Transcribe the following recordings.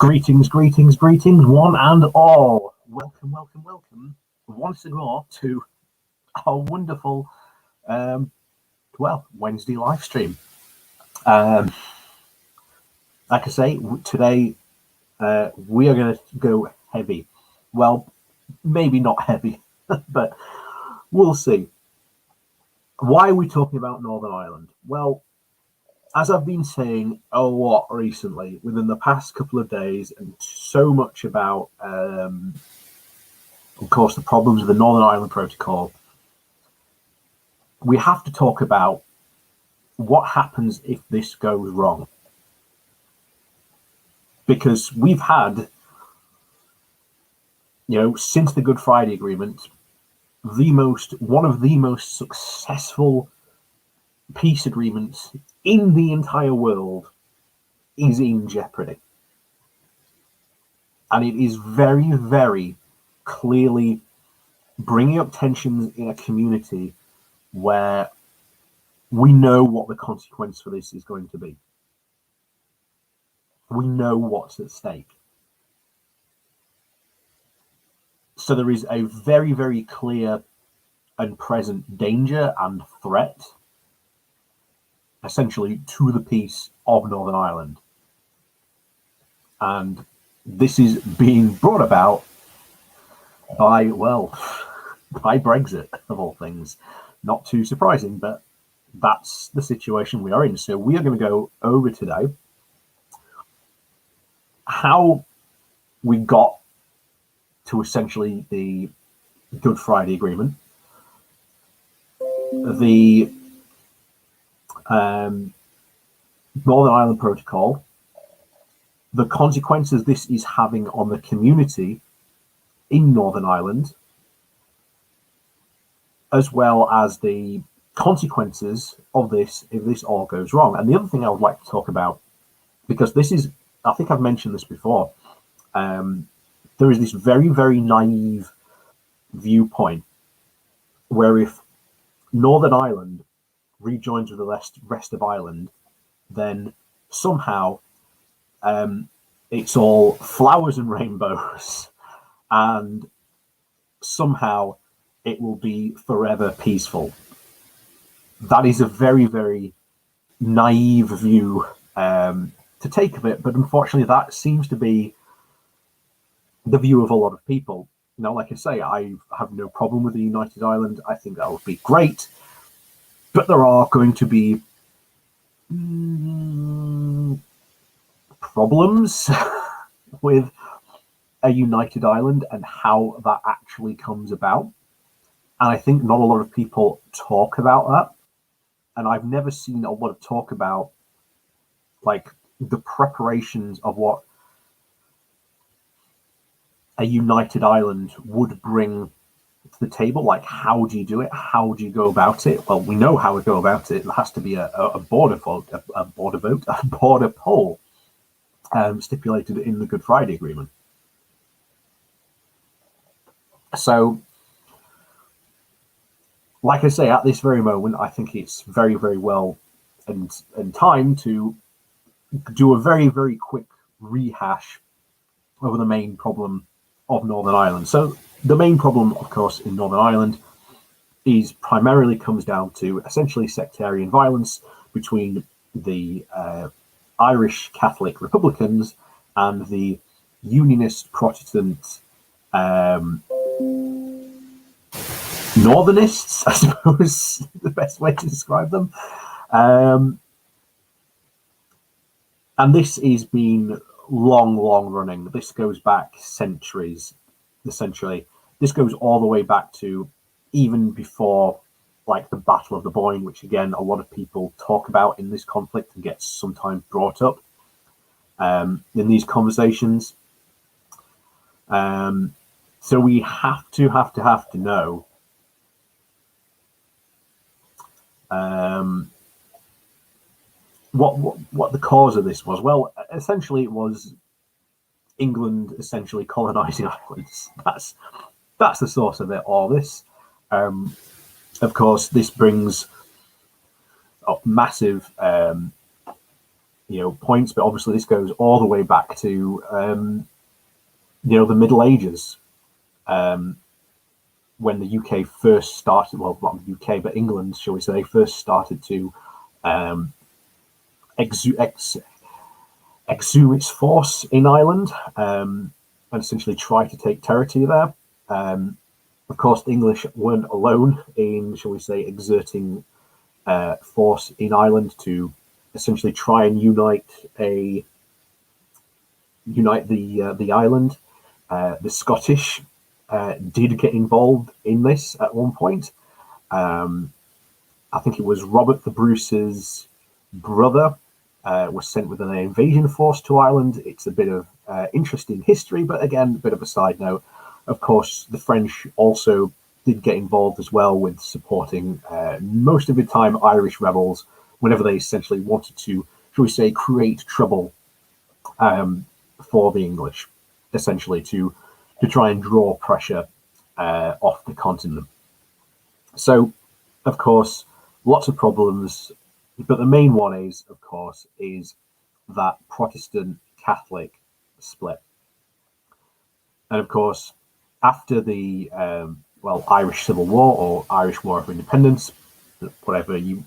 Greetings, greetings, greetings, one and all. Welcome, welcome, welcome once more to our wonderful, Wednesday live stream. Like I say, today we are going to go heavy. Well, maybe not heavy, but we'll see. Why are we talking about Northern Ireland? Well, as I've been saying a lot recently, within the past couple of days, and so much about, of course, the problems of the Northern Ireland Protocol, we have to talk about what happens if this goes wrong. Because we've had, since the Good Friday Agreement, one of the most successful peace agreements in the entire world is in jeopardy. And it is very, very clearly bringing up tensions in a community where we know what the consequence for this is going to be. We know what's at stake. So there is a very, very clear and present danger and threat essentially to the peace of Northern Ireland. And this is being brought about by Brexit, of all things. Not too surprising, but that's the situation we are in. So we are going to go over today how we got to essentially the Good Friday Agreement, the Northern Ireland Protocol, the consequences this is having on the community in Northern Ireland, as well as the consequences of this if this all goes wrong. And the other thing I would like to talk about, because this is, I think I've mentioned this before, there is this very, very naive viewpoint where if Northern Ireland rejoins with the rest of Ireland, then somehow it's all flowers and rainbows, and somehow it will be forever peaceful. That is a very, very naive view to take of it, but unfortunately that seems to be the view of a lot of people. Now, like I say, I have no problem with the United Ireland. I think that would be great. But there are going to be problems with a United Ireland and how that actually comes about. And I think not a lot of people talk about that. And I've never seen a lot of talk about like the preparations of what a United Ireland would bring to the table. Like, how do you do it? How do you go about it? Well, we know how we go about it. There has to be a border vote, a border poll stipulated in the Good Friday Agreement. So, like I say, at this very moment, I think it's very, very well and time to do a very, very quick rehash over the main problem of Northern Ireland. So the main problem, of course, in Northern Ireland is primarily comes down to essentially sectarian violence between the Irish Catholic Republicans and the Unionist Protestant Northernists, I suppose, the best way to describe them. And this has been long running. This goes back centuries, essentially. This goes all the way back to even before like the Battle of the Boyne, which again a lot of people talk about in this conflict and gets sometimes brought up in these conversations. So we have to know what the cause of this was. Well, essentially it was England essentially colonizing islands. That's the source of it, all this. Of course, this brings up massive points, but obviously this goes all the way back to the Middle Ages, when the UK first started. Well, not UK, but England, shall we say, first started to exude its force in Ireland, and essentially try to take territory there. Of course, the English weren't alone in, shall we say, exerting force in Ireland to essentially try and unite the island. The Scottish did get involved in this at one point. I think it was Robert the Bruce's brother was sent with an invasion force to Ireland. It's a bit of interesting history, but again, a bit of a side note. Of course, the French also did get involved as well with supporting most of the time Irish rebels whenever they essentially wanted to, shall we say, create trouble for the English, essentially to try and draw pressure off the continent. So, of course, lots of problems, but the main one is, of course, is that Protestant Catholic split. And of course, after the Irish Civil War or Irish War of Independence, whatever you,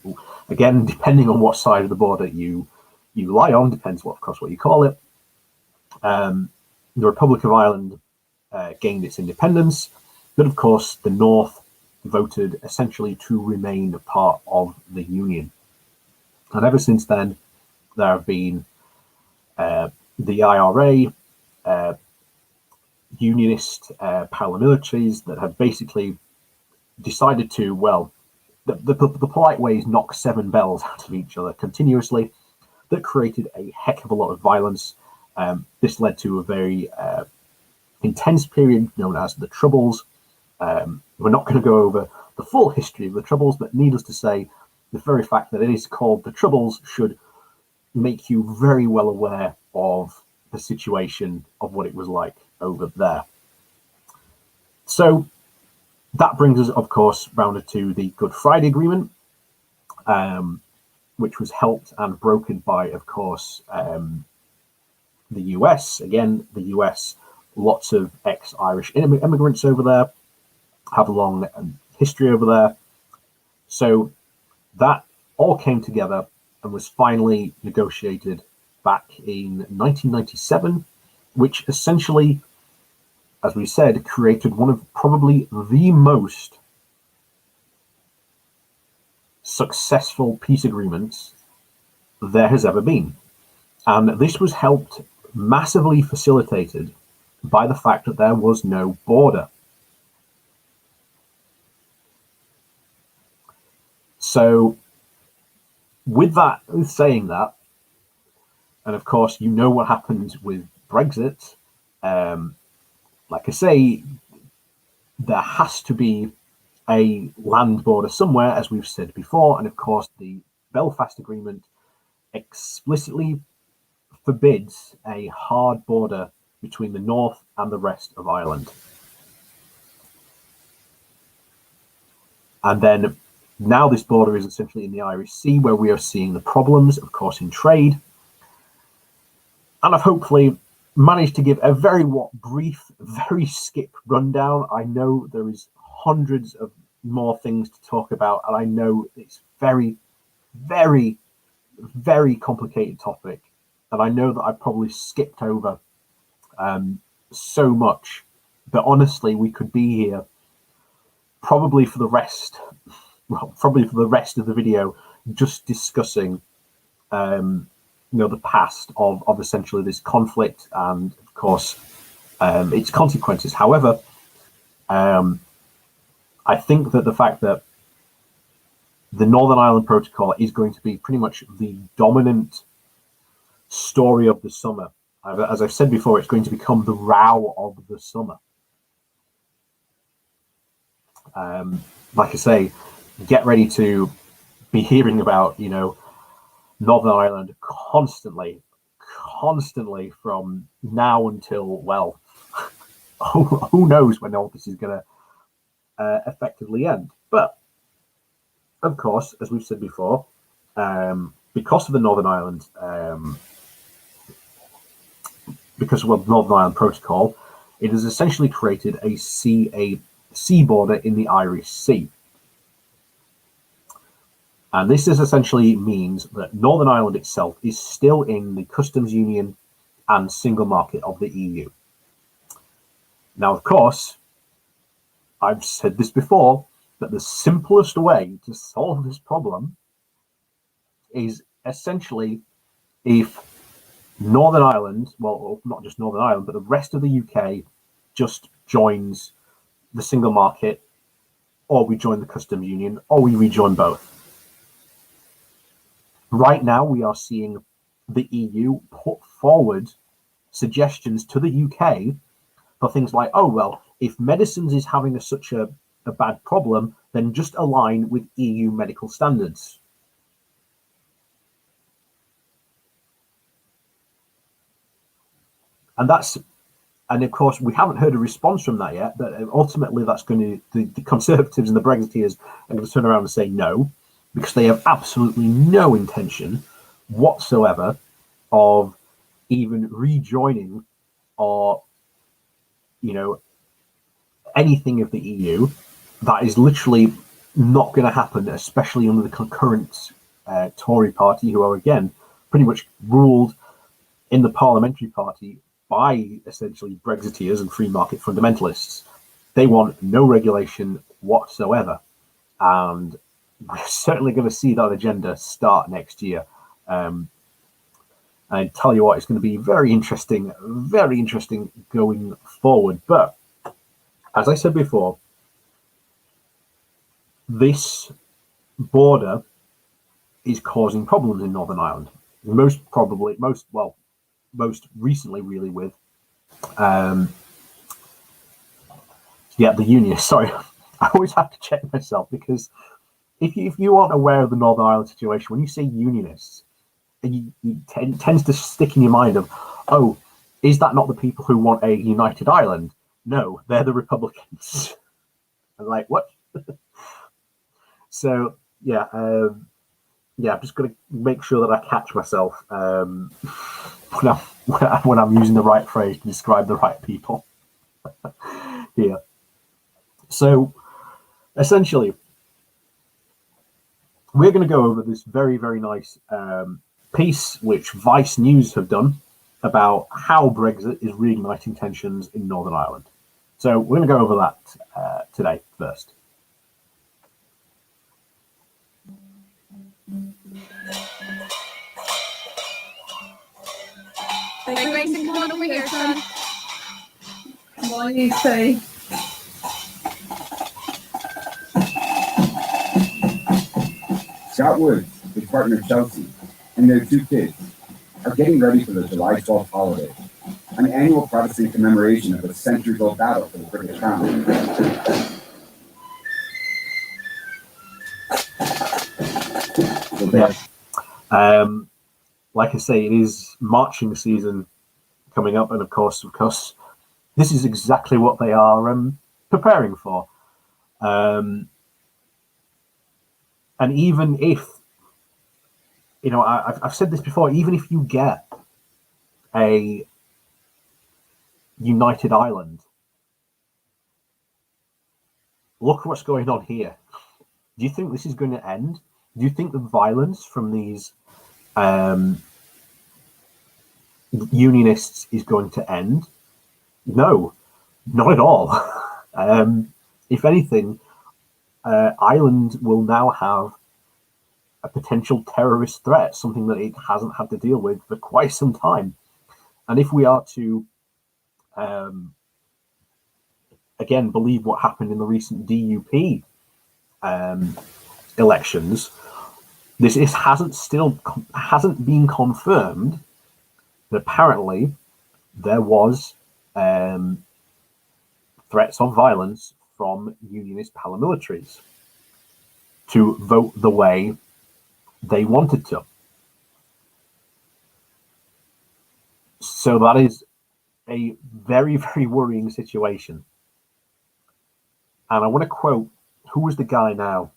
again, depending on what side of the border you lie on, depends what you call it. The Republic of Ireland gained its independence, but of course the North voted essentially to remain a part of the Union. And ever since then, there have been the IRA, unionist paramilitaries that have basically decided to, the polite way is knock 7 bells out of each other continuously. That created a heck of a lot of violence. This led to a very intense period known as the Troubles. We're not going to go over the full history of the Troubles, but needless to say, the very fact that it is called the Troubles should make you very well aware of the situation of what it was like over there. So that brings us, of course, rounded to the Good Friday Agreement, which was helped and brokered by, of course, the US. Again, the US, lots of ex-Irish immigrants over there, have a long history over there. So that all came together and was finally negotiated back in 1997, which essentially, as we said, created one of probably the most successful peace agreements there has ever been. And this was helped, massively facilitated by the fact that there was no border. So with saying that, and of course, you know what happened with Brexit. Like I say, there has to be a land border somewhere, as we've said before. And of course, the Belfast Agreement explicitly forbids a hard border between the North and the rest of Ireland. And then now this border is essentially in the Irish Sea, where we are seeing the problems, of course, in trade. And I've hopefully managed to give a very brief, very skip rundown. I know there is hundreds of more things to talk about, and I know it's very, very, very complicated topic. And I know that I probably skipped over so much, but honestly, we could be here probably for the rest of the video, just discussing the past of essentially this conflict and, of course, its consequences. However, I think that the fact that the Northern Ireland Protocol is going to be pretty much the dominant story of the summer. As I've said before, it's going to become the row of the summer. Like I say, get ready to be hearing about, Northern Ireland constantly from now until, who knows when all this is going to effectively end. But, of course, as we've said before, because of the Northern Ireland, because of the Northern Ireland Protocol, it has essentially created a sea border in the Irish Sea. And this essentially means that Northern Ireland itself is still in the customs union and single market of the EU. Now, of course, I've said this before, that the simplest way to solve this problem is essentially if Northern Ireland, well, not just Northern Ireland, but the rest of the UK just joins the single market, or we join the customs union, or we rejoin both. Right now, we are seeing the EU put forward suggestions to the UK for things like, oh, well, if medicines is having such a bad problem, then just align with EU medical standards. And of course, we haven't heard a response from that yet, but ultimately that's going to, the Conservatives and the Brexiteers are going to turn around and say no, because they have absolutely no intention whatsoever of even rejoining or, anything of the EU. That is literally not going to happen, especially under the current Tory party, who are, again, pretty much ruled in the parliamentary party by essentially Brexiteers and free market fundamentalists. They want no regulation whatsoever. And we're certainly going to see that agenda start next year. I tell you what, it's going to be very interesting going forward. But as I said before, this border is causing problems in Northern Ireland. Most recently really with the union. Sorry, I always have to check myself, because if you aren't aware of the Northern Ireland situation, when you say unionists, it tends to stick in your mind of, oh, is that not the people who want a united Ireland? No, they're the Republicans. I'm like, what? So I'm just going to make sure that I catch myself when I'm using the right phrase to describe the right people here. So essentially, we're going to go over this very, very nice piece which Vice News have done about how Brexit is reigniting tensions in Northern Ireland. So we're going to go over that today first. Hey, Grayson, come on over here, son. What do you say? Scott Woods, his partner Chelsea, and their 2 kids are getting ready for the July 12th holiday, an annual Protestant commemoration of a centuries-old battle for the British crown. Like I say, it is marching season coming up, and of course, this is exactly what they are preparing for. And even if, I've said this before, even if you get a united Ireland, look what's going on here. Do you think this is going to end? Do you think the violence from these unionists is going to end? No, not at all. If anything, Ireland will now have a potential terrorist threat, something that it hasn't had to deal with for quite some time. And if we are to, again, believe what happened in the recent DUP elections, this hasn't been confirmed, but apparently there was threats of violence from unionist paramilitaries to vote the way they wanted to. So that is a very, very worrying situation. And I want to quote, who was the guy now?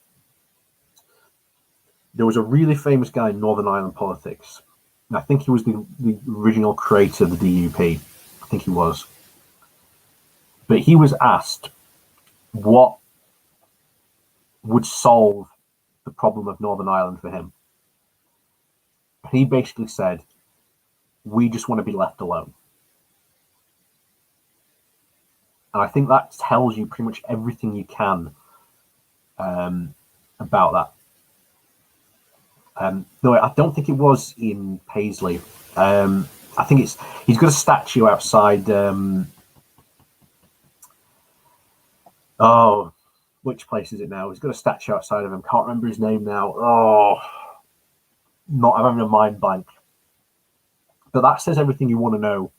there was a really famous guy in Northern Ireland politics. And I think he was the original creator of the DUP. I think he was. But he was asked what would solve the problem of Northern Ireland for him. He basically said, we just want to be left alone. And I think that tells you pretty much everything you can about that. No, I don't think it was in Paisley. I think he's got a statue outside. Which place is it now? He's got a statue outside of him. Can't remember his name now. I'm having a mind blank. But that says everything you want to know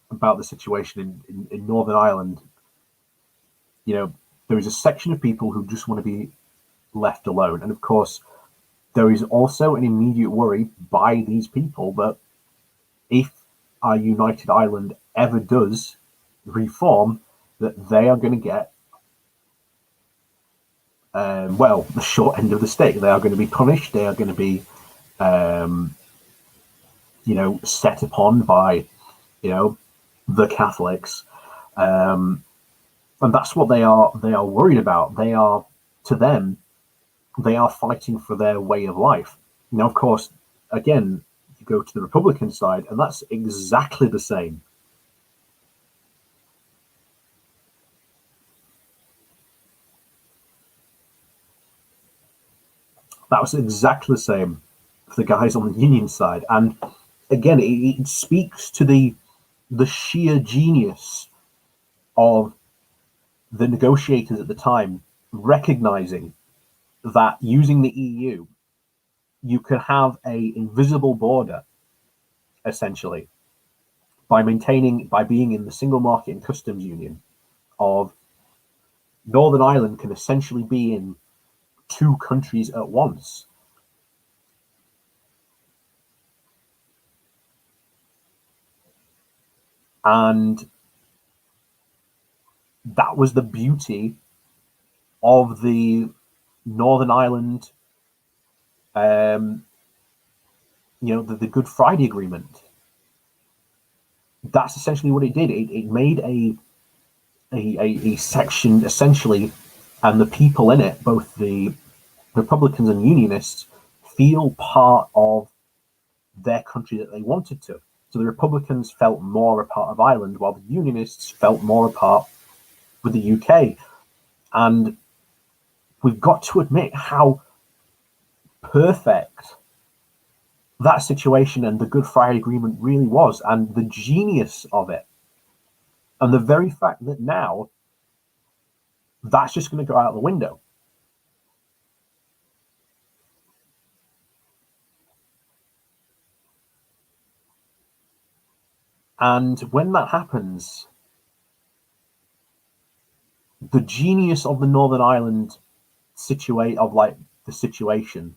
about the situation in Northern Ireland. You know, there is a section of people who just want to be left alone. And of course, there is also an immediate worry by these people that if our United Ireland ever does reform, that they are going to get, the short end of the stick. They are going to be punished. They are going to be, set upon by, the Catholics. And that's what they are worried about. They are, to them, they are fighting for their way of life. Now, of course, again, you go to the Republican side, and that's exactly the same. That was exactly the same for the guys on the Union side. And again, it speaks to the sheer genius of the negotiators at the time, recognizing that using the EU, you could have a invisible border, essentially, by being in the single market and customs union of Northern Ireland can essentially be in two countries at once. And that was the beauty of the Northern Ireland, the Good Friday Agreement. That's essentially what it did. It made a section, essentially, and the people in it, both the Republicans and Unionists, feel part of their country that they wanted to. So the Republicans felt more a part of Ireland, while the Unionists felt more a part with the UK. And we've got to admit how perfect that situation and the Good Friday Agreement really was, and the genius of it. And the very fact that now that's just going to go out the window. And when that happens, the genius of the Northern Ireland situation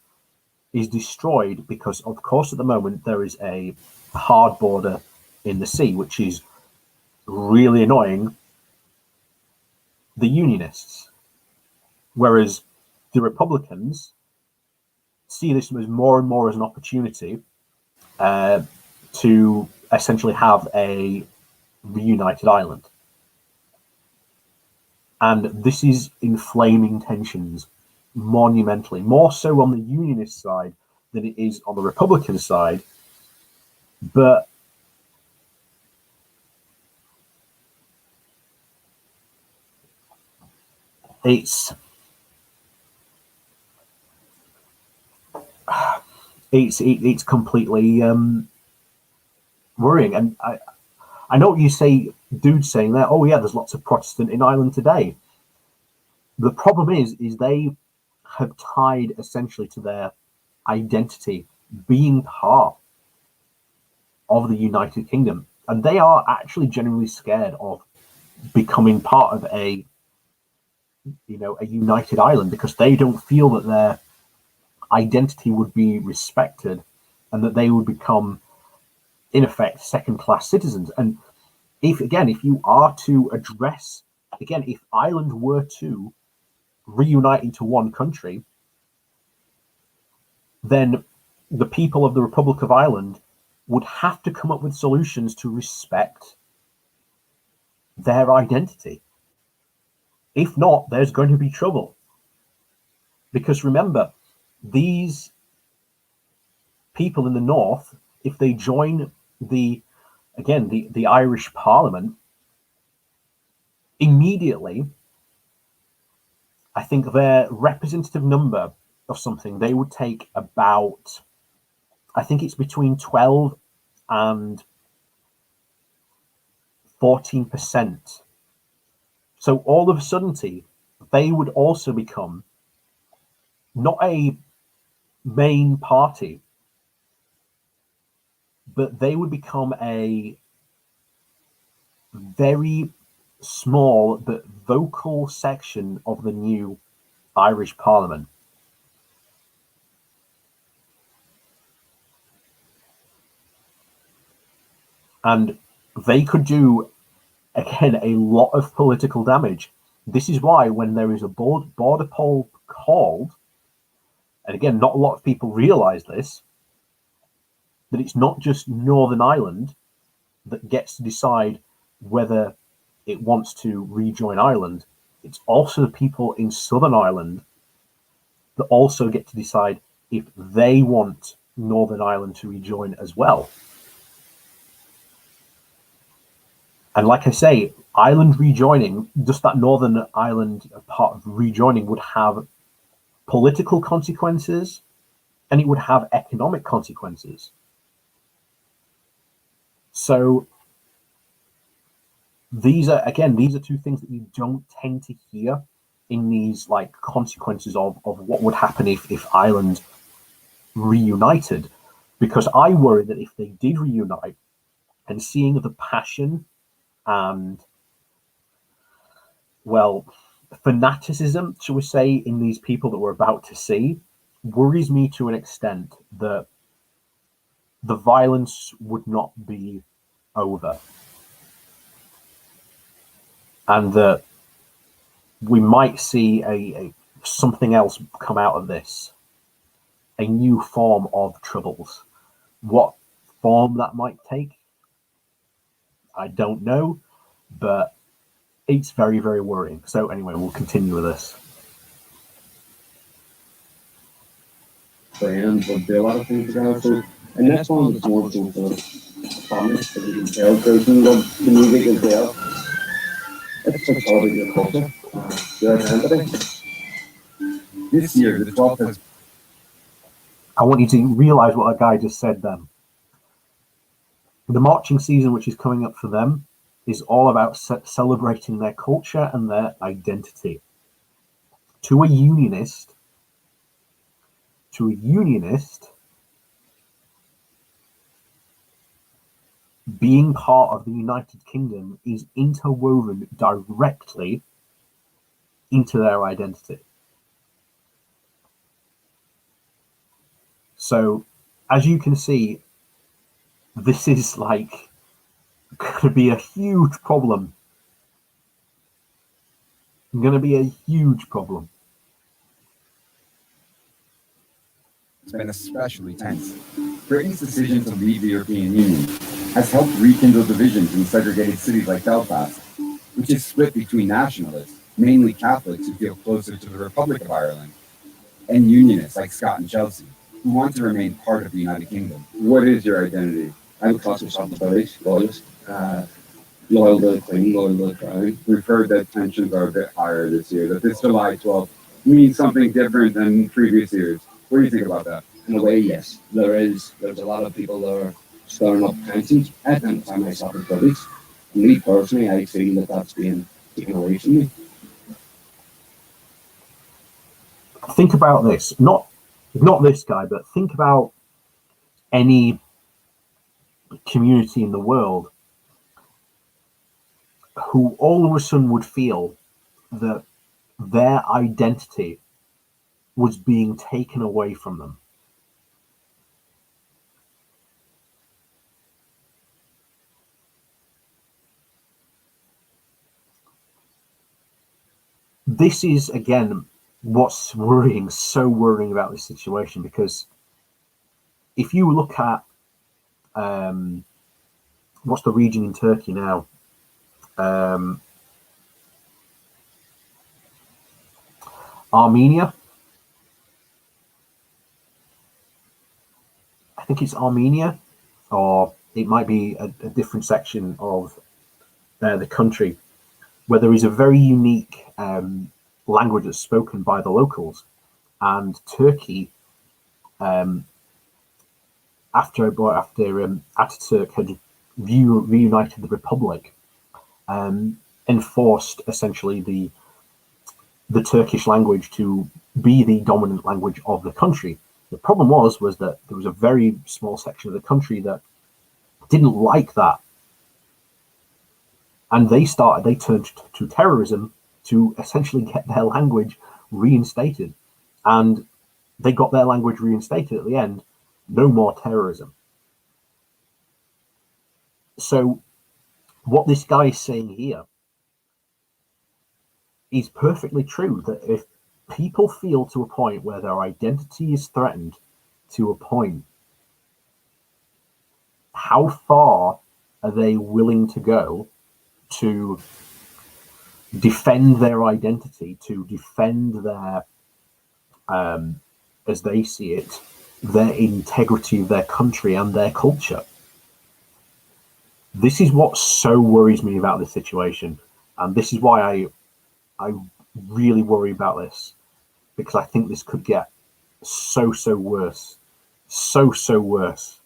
is destroyed because, of course, at the moment there is a hard border in the sea, which is really annoying the Unionists. Whereas the Republicans see this as more and more as an opportunity to essentially have a reunited Ireland. And this is inflaming tensions monumentally, more so on the Unionist side than it is on the Republican side. But it's completely worrying. And I know what you say, dudes saying that, oh yeah, there's lots of Protestant in Ireland today. The problem is they have tied essentially to their identity being part of the United Kingdom. And they are actually genuinely scared of becoming part of a united Ireland, because they don't feel that their identity would be respected and that they would become, in effect, second-class citizens. And if you are to address, if Ireland were to reunite into one country, then the people of the Republic of Ireland would have to come up with solutions to respect their identity. If not, there's going to be trouble. Because remember, these people in the north, if they join the Irish Parliament, immediately, I think their representative number of something, they would take about, I think it's between 12 and 14%. So all of a sudden, they would also become not a main party, but they would become a very small but vocal section of the new Irish Parliament. And they could do, again, a lot of political damage. This is why when there is a border poll called, and again, not a lot of people realize this, that it's not just Northern Ireland that gets to decide whether it wants to rejoin Ireland. It's also the people in Southern Ireland that also get to decide if they want Northern Ireland to rejoin as well. And like I say, Ireland rejoining, just that Northern Ireland part of rejoining would have political consequences and it would have economic consequences. So these are two things that you don't tend to hear in these like consequences of what would happen if Ireland reunited. Because I worry that if they did reunite, and seeing the passion and, well, fanaticism, shall we say, in these people that we're about to see, worries me to an extent that the violence would not be over. And that we might see a something else come out of this, a new form of troubles. What form that might take, I don't know, but it's very, very worrying. So anyway, we'll continue with this. And there'll be a lot of things together. So in this one, it's more so sort of promise that you can tell version of the music as well. It's like all about your culture, your identity. This year, the 12th has. I want you to realize what a guy just said then. The marching season, which is coming up for them, is all about celebrating their culture and their identity. To a unionist, being part of the United Kingdom is interwoven directly into their identity. So, as you can see, this is like going to be a huge problem. Going to be a huge problem. It's been especially tense. Britain's decision to leave the European Union has helped rekindle divisions in segregated cities like Belfast, which is split between nationalists, mainly Catholics who feel closer to the Republic of Ireland, and unionists like Scott and Chelsea, who want to remain part of the United Kingdom. What is your identity? I would class myself as British, loyalist, loyal to the Queen, loyal to the Crown. We've heard that tensions are a bit higher this year, that this July 12th means something different than previous years. What do you think about that? In a way, yes. There's a lot of people that are stirring up tensions. I identify myself as British. Me personally, I feel that that's being taken away from me. Think about this. Not this guy, but think about any community in the world who all of a sudden would feel that their identity was being taken away from them. This is, again, what's so worrying about this situation, because if you look at what's the region in Turkey now? Armenia. I think it's Armenia, or it might be a different section of the country, where there is a very unique language that's spoken by the locals. And Turkey, after Ataturk had reunited the republic, enforced essentially the Turkish language to be the dominant language of the country. The problem was that there was a very small section of the country that didn't like that, and they turned to terrorism to essentially get their language reinstated, and they got their language reinstated at the end. No more terrorism. So what this guy is saying here is perfectly true, that if people feel to a point where their identity is threatened to a point, how far are they willing to go to defend their identity, to defend their, as they see it, their integrity of their country and their culture? This is what so worries me about this situation, and this is why I really worry about this, because I think this could get so worse, so worse,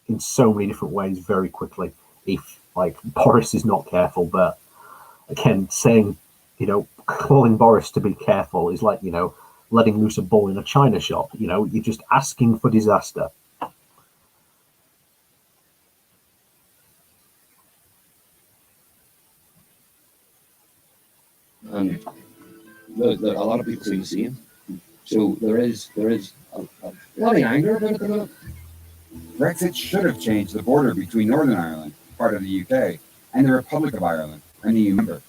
in so many different ways very quickly if Boris is not careful. But again, saying, calling Boris to be careful is like, letting loose a bull in a china shop. You're just asking for disaster. And a lot of people feel the same. So there is a lot of anger about it at the minute. Brexit should have changed the border between Northern Ireland, part of the UK, and the Republic of Ireland, an EU member.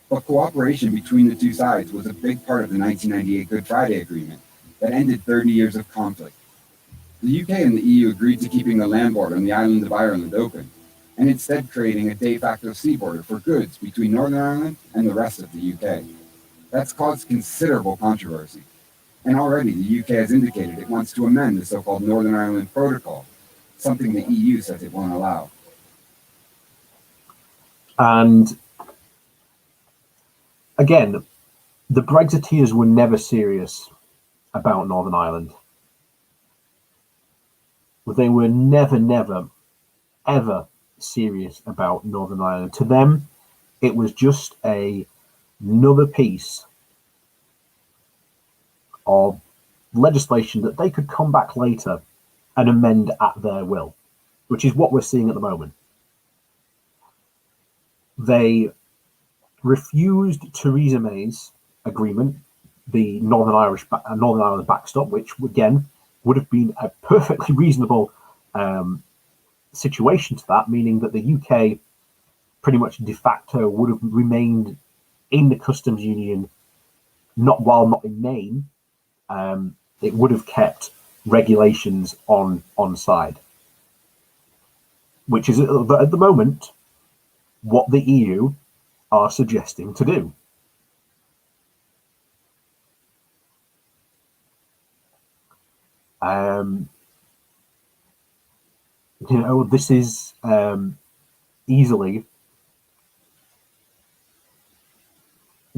But cooperation between the two sides was a big part of the 1998 Good Friday Agreement that ended 30 years of conflict. The UK and the EU agreed to keeping the land border on the island of Ireland open, and instead creating a de facto sea border for goods between Northern Ireland and the rest of the UK. That's caused considerable controversy, and already the UK has indicated it wants to amend the so-called Northern Ireland Protocol, something the EU says it won't allow. And again, the Brexiteers were never serious about Northern Ireland. They were never, ever serious about Northern Ireland. To them, it was just another piece of legislation that they could come back later and amend at their will, which is what we're seeing at the moment. They refused Theresa May's agreement, the Northern Ireland backstop, which again would have been a perfectly reasonable situation to that, meaning that the UK pretty much de facto would have remained in the customs union, while not in name. It would have kept regulations on side, which is at the moment what the EU are suggesting to do. This is easily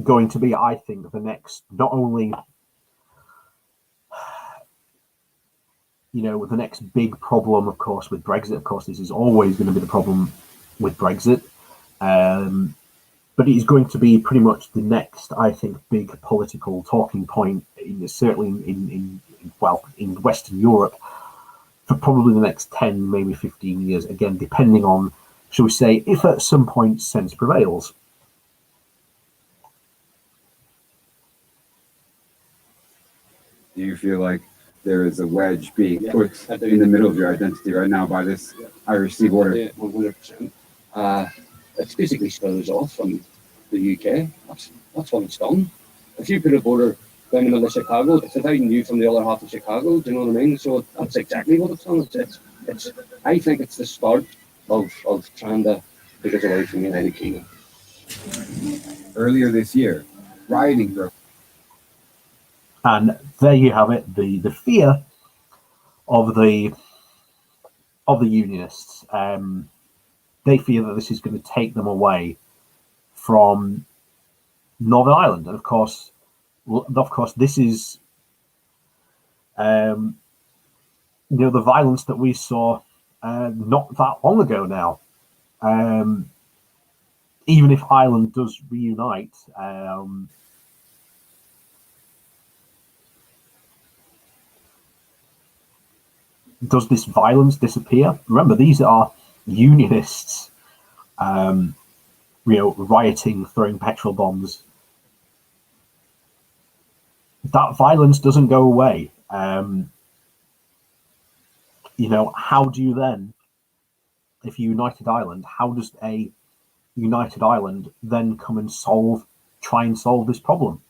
going to be, I think, the next, not only the next big problem, of course, with Brexit. Of course, this is always going to be the problem with Brexit. But it is going to be pretty much the next, I think, big political talking point, certainly in Western Europe, for probably the next 10, maybe 15 years. Again, depending on, shall we say, if at some point sense prevails. Do you feel like there is a wedge being put in the middle of your identity right now by this Irish sea border? Yeah, 100%. It's basically spills off from the UK. That's what it's done. If you put a border down the middle of Chicago. It's a thousand view from the other half of Chicago. Do you know what I mean? So that's exactly what it's done. It's I think it's the start of trying to take us away from the United Kingdom. Earlier this year, rioting broke. And there you have it, the fear of the Unionists. They fear that this is going to take them away from Northern Ireland, and of course, this is the violence that we saw not that long ago now. Even if Ireland does reunite, does this violence disappear? Remember, these are Unionists, rioting, throwing petrol bombs. That violence doesn't go away. How do you then, if you united Ireland, how does a united Ireland then come and try and solve this problem?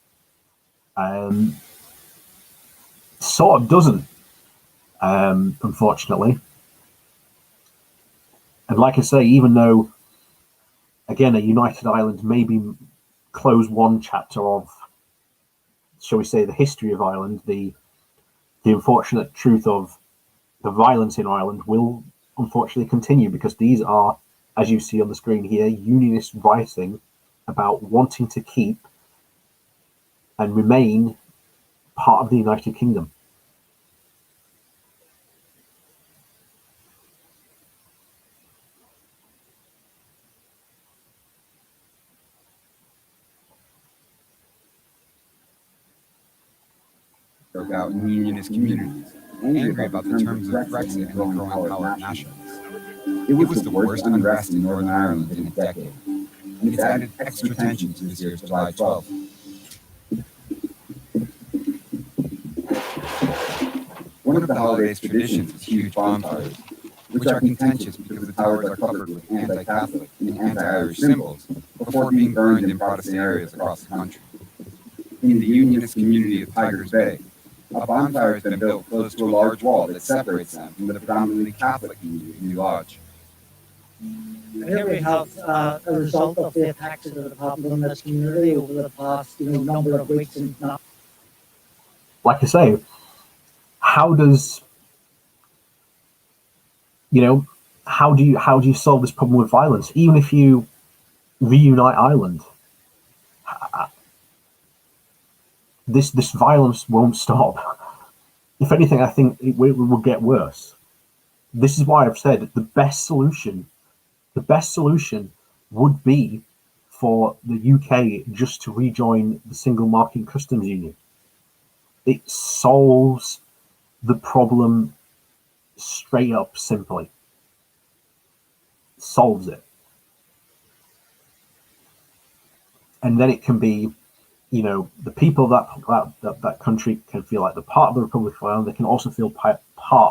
Sort of doesn't, unfortunately. And like I say, even though, again, a united Ireland maybe close one chapter of, shall we say, the history of Ireland, the unfortunate truth of the violence in Ireland will unfortunately continue, because these are, as you see on the screen here, Unionists writing about wanting to keep and remain part of the United Kingdom. Broke out in Unionist communities, angry about the terms of Brexit and the growing power of nationalists. It was the worst unrest in Northern Ireland in a decade, and it's added extra tension to this year's July 12th. One of the holiday's traditions is huge bonfires, which are contentious because the towers are covered with anti-Catholic and anti-Irish symbols before being burned in Protestant areas across the country. In the Unionist community of Tigers Bay, a bonfire has been built close to a large wall that separates them from the predominantly Catholic community of New Lodge. Here we have a result of the attacks that have happened in this community over the past number of weeks. And like I say, how do you solve this problem with violence? Even if you reunite Ireland, this violence won't stop. If anything, I think it will get worse. This is why I've said the best solution would be for the UK just to rejoin the single market customs union. It solves the problem straight up, simply. Solves it. And then it can be, the people that country can feel like they're part of the Republic of Ireland. They can also feel part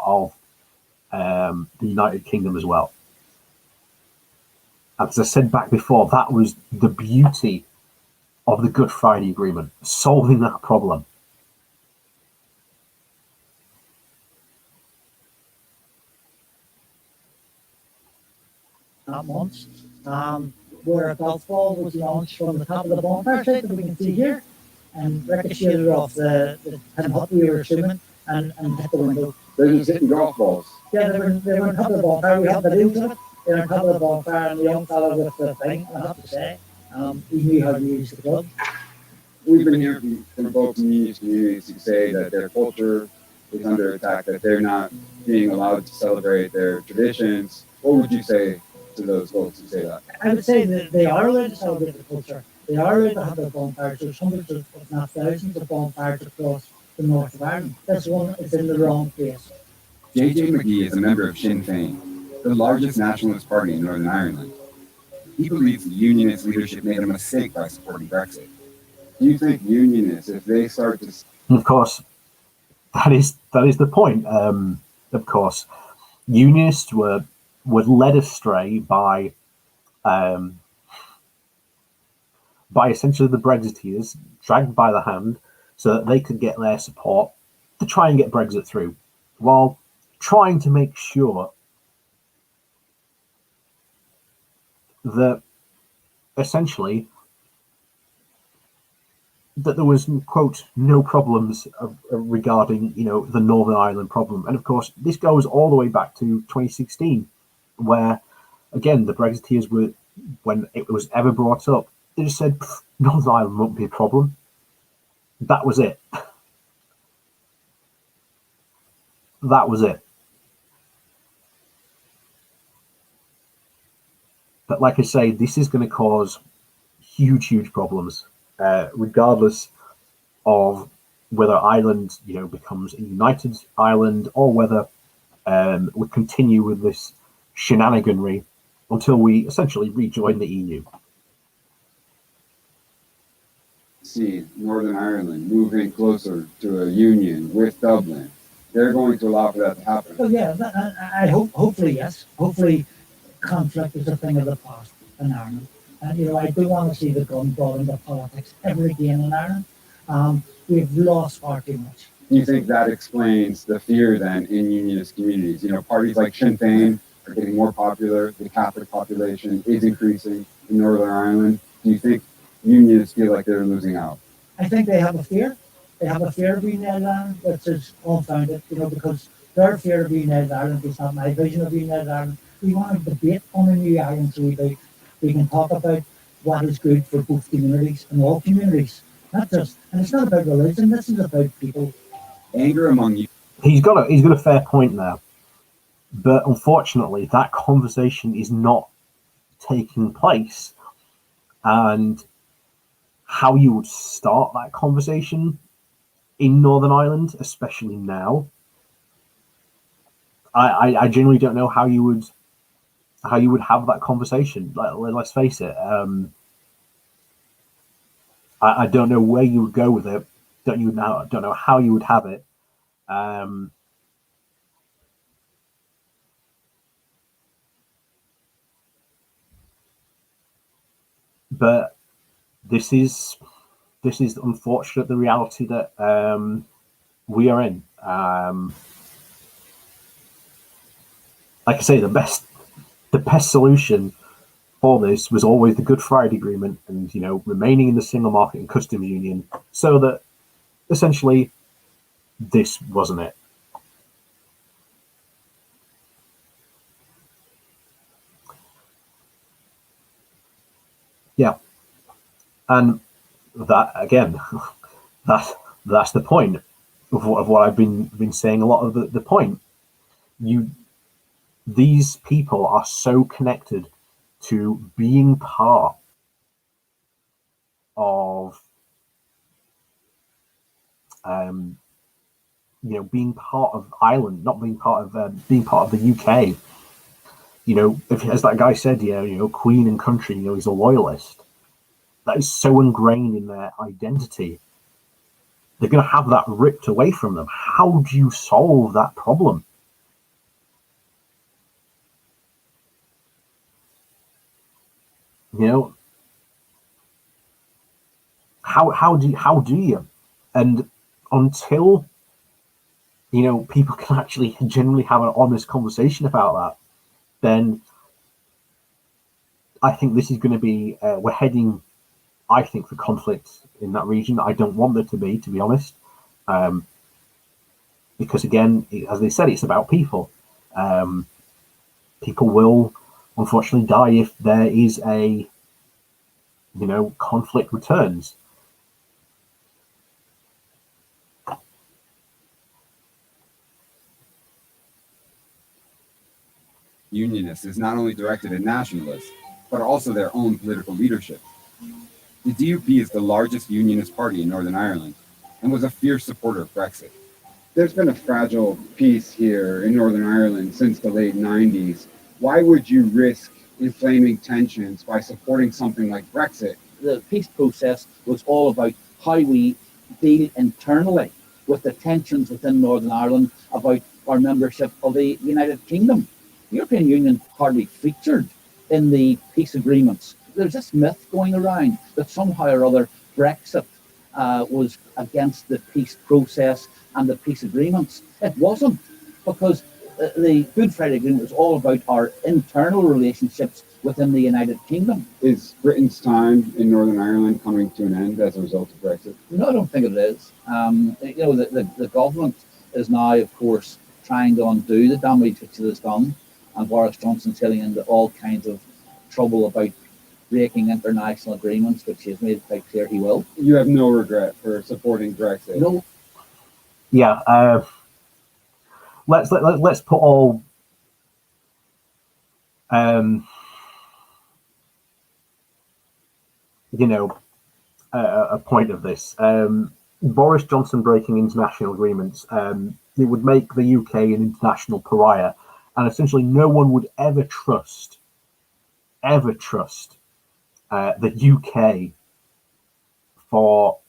of the United Kingdom as well. As I said back before, that was the beauty of the Good Friday Agreement, solving that problem. not once, where a golf ball was launched from the top of the bonfire site that we can see here, and ricocheted off the tin hut we were assuming, and hit the window. They're just hitting golf balls. Yeah, they were on top of the bonfire. We have videos of it. They were on top of the bonfire, and the young fellow with the thing, I have to say, he knew how to use the club. We've been hearing from folks in these communities who say that their culture is under attack, that they're not being allowed to celebrate their traditions. What would you say to those folks who say that? I would say that they are allowed to celebrate the culture. They are allowed to have their bonfires. There's hundreds of, if not thousands of bonfires across the north of Ireland. This one is in the wrong place. J.J. McGee is a member of Sinn Féin, the largest nationalist party in Northern Ireland. He believes the Unionist leadership made a mistake by supporting Brexit. Do you think Unionists, if they start to... Of course, that is the point. Of course, Unionists were led astray by essentially the Brexiteers, dragged by the hand, so that they could get their support to try and get Brexit through, while trying to make sure that essentially that there was, quote, no problems regarding, the Northern Ireland problem. And of course, this goes all the way back to 2016, where, again, the Brexiteers were, when it was ever brought up, they just said, Northern Ireland won't be a problem. That was it. That was it. But like I say, this is going to cause huge, huge problems, regardless of whether Ireland, becomes a united Ireland, or whether we continue with this shenaniganry until we essentially rejoin the EU. See Northern Ireland moving closer to a union with Dublin. They're going to allow for that to happen. Well, yeah, I hope, hopefully, yes. Hopefully, conflict is a thing of the past in Ireland. And, I don't want to see the gun brought into politics ever again in Ireland. We've lost far too much. You think that explains the fear then in unionist communities? Parties like Sinn Féin are getting more popular. The Catholic population is increasing in Northern Ireland. Do you think unionists feel like they're losing out? I think they have a fear. They have a fear of being United Ireland, which is unfounded, because their fear of being United Ireland is not my vision of being United Ireland. We want to debate on a new Ireland so we can talk about what is good for both communities and all communities. Not just, and it's not about religion, this is about people. Anger among you. He's got a fair point there. But unfortunately, that conversation is not taking place. And how you would start that conversation in Northern Ireland, especially now, I genuinely don't know how you would have that conversation. Let's face it. I don't know where you would go with it. Don't know how you would have it. But this is unfortunate, the reality that we are in. Like I say, the best solution for this was always the Good Friday Agreement, and remaining in the single market and customs union, so that essentially this wasn't it. Yeah, and that again, that's the point of what I've been saying. A lot of the point. These people are so connected to being part of, being part of Ireland, not being part of the UK. If, as that guy said, Queen and country, he's a loyalist. That is so ingrained in their identity. They're going to have that ripped away from them. How do you solve that problem? How do you? And until people can actually genuinely have an honest conversation about that, then I think this is going to be we're heading, I think, for conflict in that region. I don't want there to be honest, because again, as they said, it's about people. People will unfortunately die if there is a conflict returns. Unionists is not only directed at nationalists, but also their own political leadership. The DUP is the largest unionist party in Northern Ireland and was a fierce supporter of Brexit. There's been a fragile peace here in Northern Ireland since the late 90s. Why would you risk inflaming tensions by supporting something like Brexit? The peace process was all about how we deal internally with the tensions within Northern Ireland about our membership of the United Kingdom. The European Union hardly featured in the peace agreements. There's this myth going around that somehow or other Brexit was against the peace process and the peace agreements. It wasn't, because the Good Friday Agreement was all about our internal relationships within the United Kingdom. Is Britain's time in Northern Ireland coming to an end as a result of Brexit? No, I don't think it is. The government is now, of course, trying to undo the damage which it has done, and Boris Johnson's getting into all kinds of trouble about breaking international agreements, which he has made it quite clear he will. You have no regret for supporting Brexit? No. Yeah. Let's put all a point of this. Boris Johnson breaking international agreements, it would make the UK an international pariah, and essentially no one would ever trust the UK for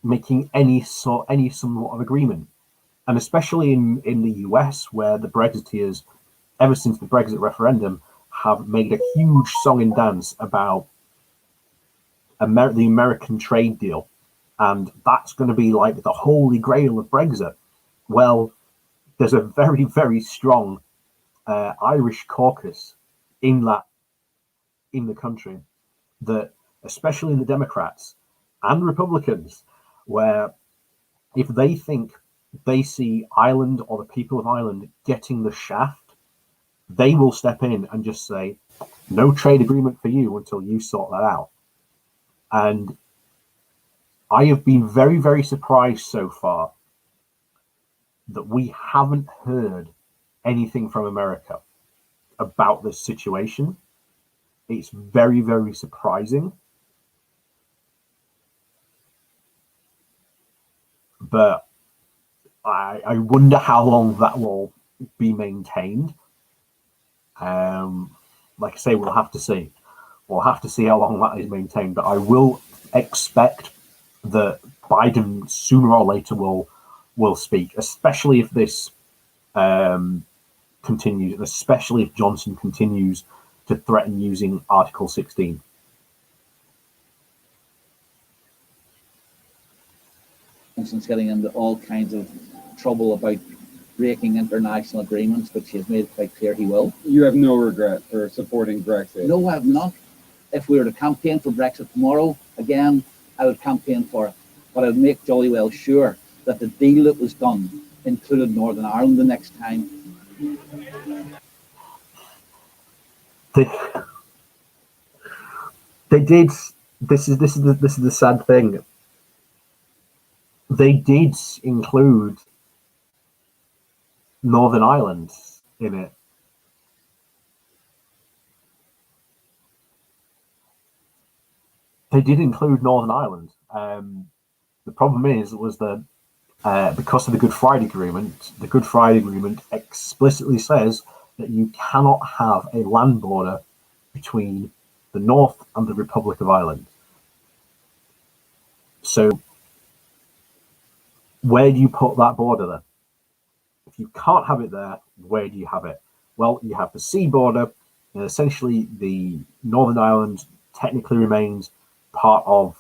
making any somewhat of agreement. And especially in the US, where the Brexiteers, ever since the Brexit referendum, have made a huge song and dance about the American trade deal. And that's going to be like the holy grail of Brexit. Well, there's a very, very strong Irish caucus in the country, that, especially in the Democrats and Republicans, where if they think they see Ireland or the people of Ireland getting the shaft, they will step in and just say, no trade agreement for you until you sort that out. And I have been very, very surprised so far that we haven't heard anything from America about this situation. It's very, very surprising. But I wonder how long that will be maintained. Like I say, we'll have to see. We'll have to see how long that is maintained. But I will expect that Biden sooner or later will speak, especially if this continues, and especially if Johnson continues to threaten using Article 16. Johnson's getting into all kinds of trouble about breaking international agreements, which he has made it quite clear he will. You have no regret for supporting Brexit? No, I have not. If we were to campaign for Brexit tomorrow, again, I would campaign for it. But I would make jolly well sure that the deal that was done included Northern Ireland the next time. They did. This is the sad thing. They did include Northern Ireland in it. They did include Northern Ireland. The problem was that because of the Good Friday Agreement explicitly says that you cannot have a land border between the North and the Republic of Ireland. So where do you put that border then? If you can't have it there, where do you have it? Well, you have the sea border, and essentially the Northern Ireland technically remains part of,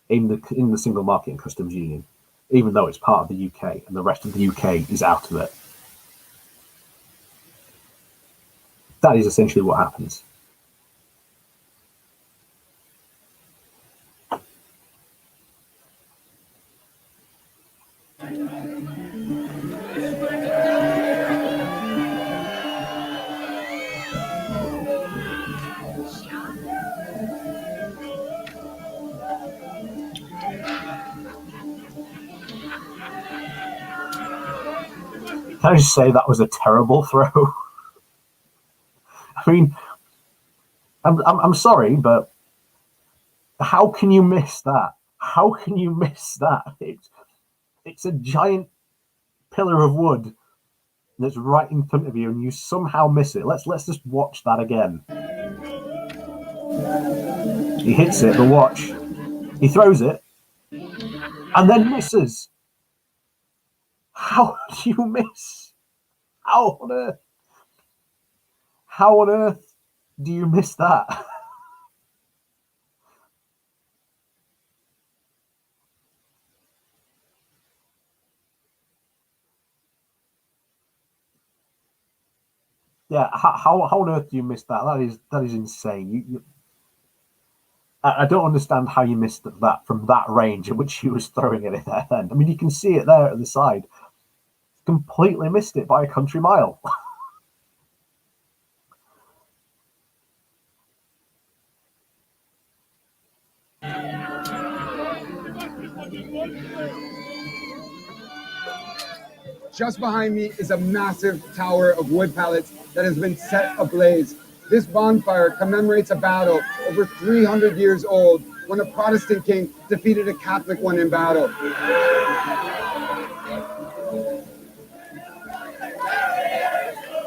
in the single market and customs union, even though it's part of the UK, and the rest of the UK is out of it. That is essentially what happens. Can I just say that was a terrible throw? I mean, I'm sorry, but how can you miss that? How can you miss that? It's a giant pillar of wood that's right in front of you, and you somehow miss it. Let's just watch that again. He hits it, but watch. He throws it, and then misses. How do you miss? How on earth? How on earth do you miss that? Yeah, how on earth do you miss that? That is insane. I don't understand how you missed that from that range in which she was throwing it there. Then I mean, you can see it there at the side. Completely missed it by a country mile. Just behind me is a massive tower of wood pallets that has been set ablaze. This bonfire commemorates a battle over 300 years old when a Protestant king defeated a Catholic one in battle. I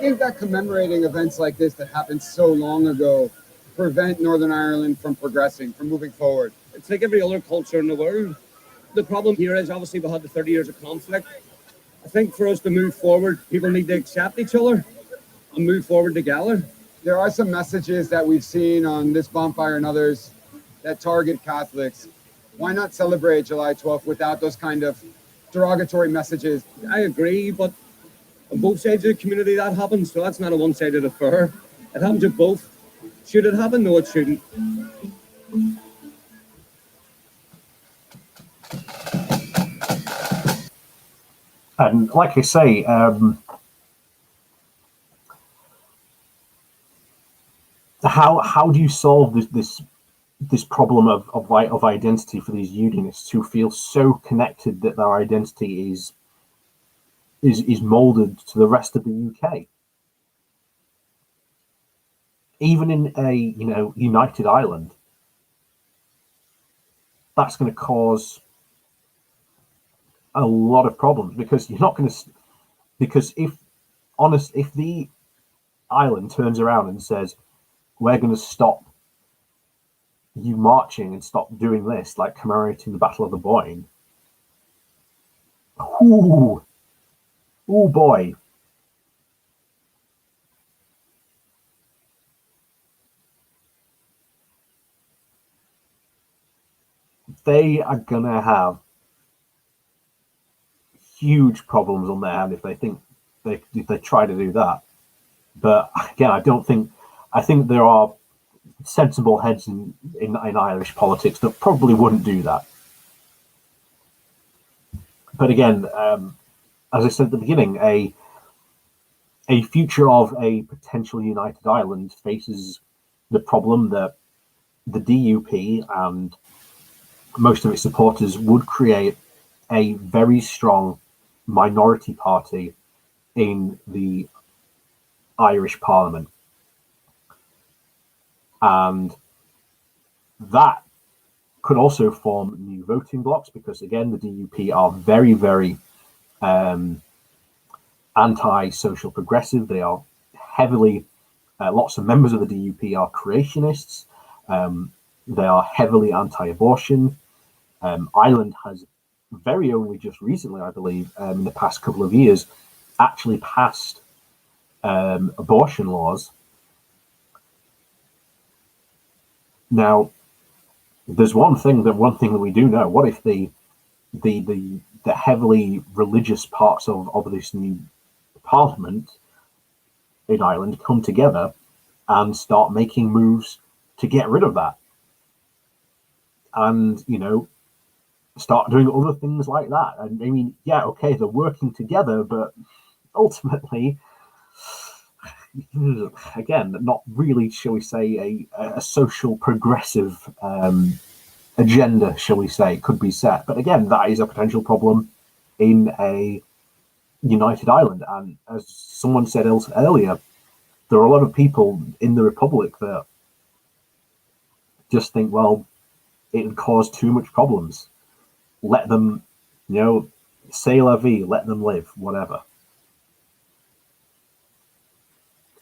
think that commemorating events like this that happened so long ago prevent Northern Ireland from progressing, from moving forward. It's like every other culture in the world. The problem here is obviously we had the 30 years of conflict. I think for us to move forward, people need to accept each other and move forward together. There are some messages that we've seen on this bonfire and others that target Catholics. Why not celebrate July 12th without those kind of derogatory messages? I agree, but on both sides of the community that happens, so that's not a one-sided affair. It happens to both. Should it happen? No, it shouldn't. And like I say, how do you solve this problem of identity for these unionists who feel so connected that their identity is molded to the rest of the UK? Even in a united Ireland, that's going to cause a lot of problems because you're not going to. Because if the island turns around and says, we're going to stop you marching and stop doing this, like commemorating the Battle of the Boyne. Ooh boy. They are going to have huge problems on their hand if they try to do that. But again, I think there are sensible heads in Irish politics that probably wouldn't do that. But again, as I said at the beginning, a future of a potential united Ireland faces the problem that the DUP and most of its supporters would create a very strong minority party in the Irish Parliament. And that could also form new voting blocks because, again, the DUP are very, very anti-social progressive. They are heavily, lots of members of the DUP are creationists. They are heavily anti-abortion. Ireland has very only just recently, I believe, in the past couple of years, actually passed abortion laws. Now, there's one thing that we do know. What if the heavily religious parts of this new parliament in Ireland come together and start making moves to get rid of that? And, start doing other things like that. And I mean, yeah, okay, they're working together, but ultimately, again, not really, shall we say, a social progressive agenda, shall we say, could be set. But again, that is a potential problem in a united Ireland. And as someone said earlier, there are a lot of people in the Republic that just think, well, it would cause too much problems. Let them, say la vie, let them live, whatever.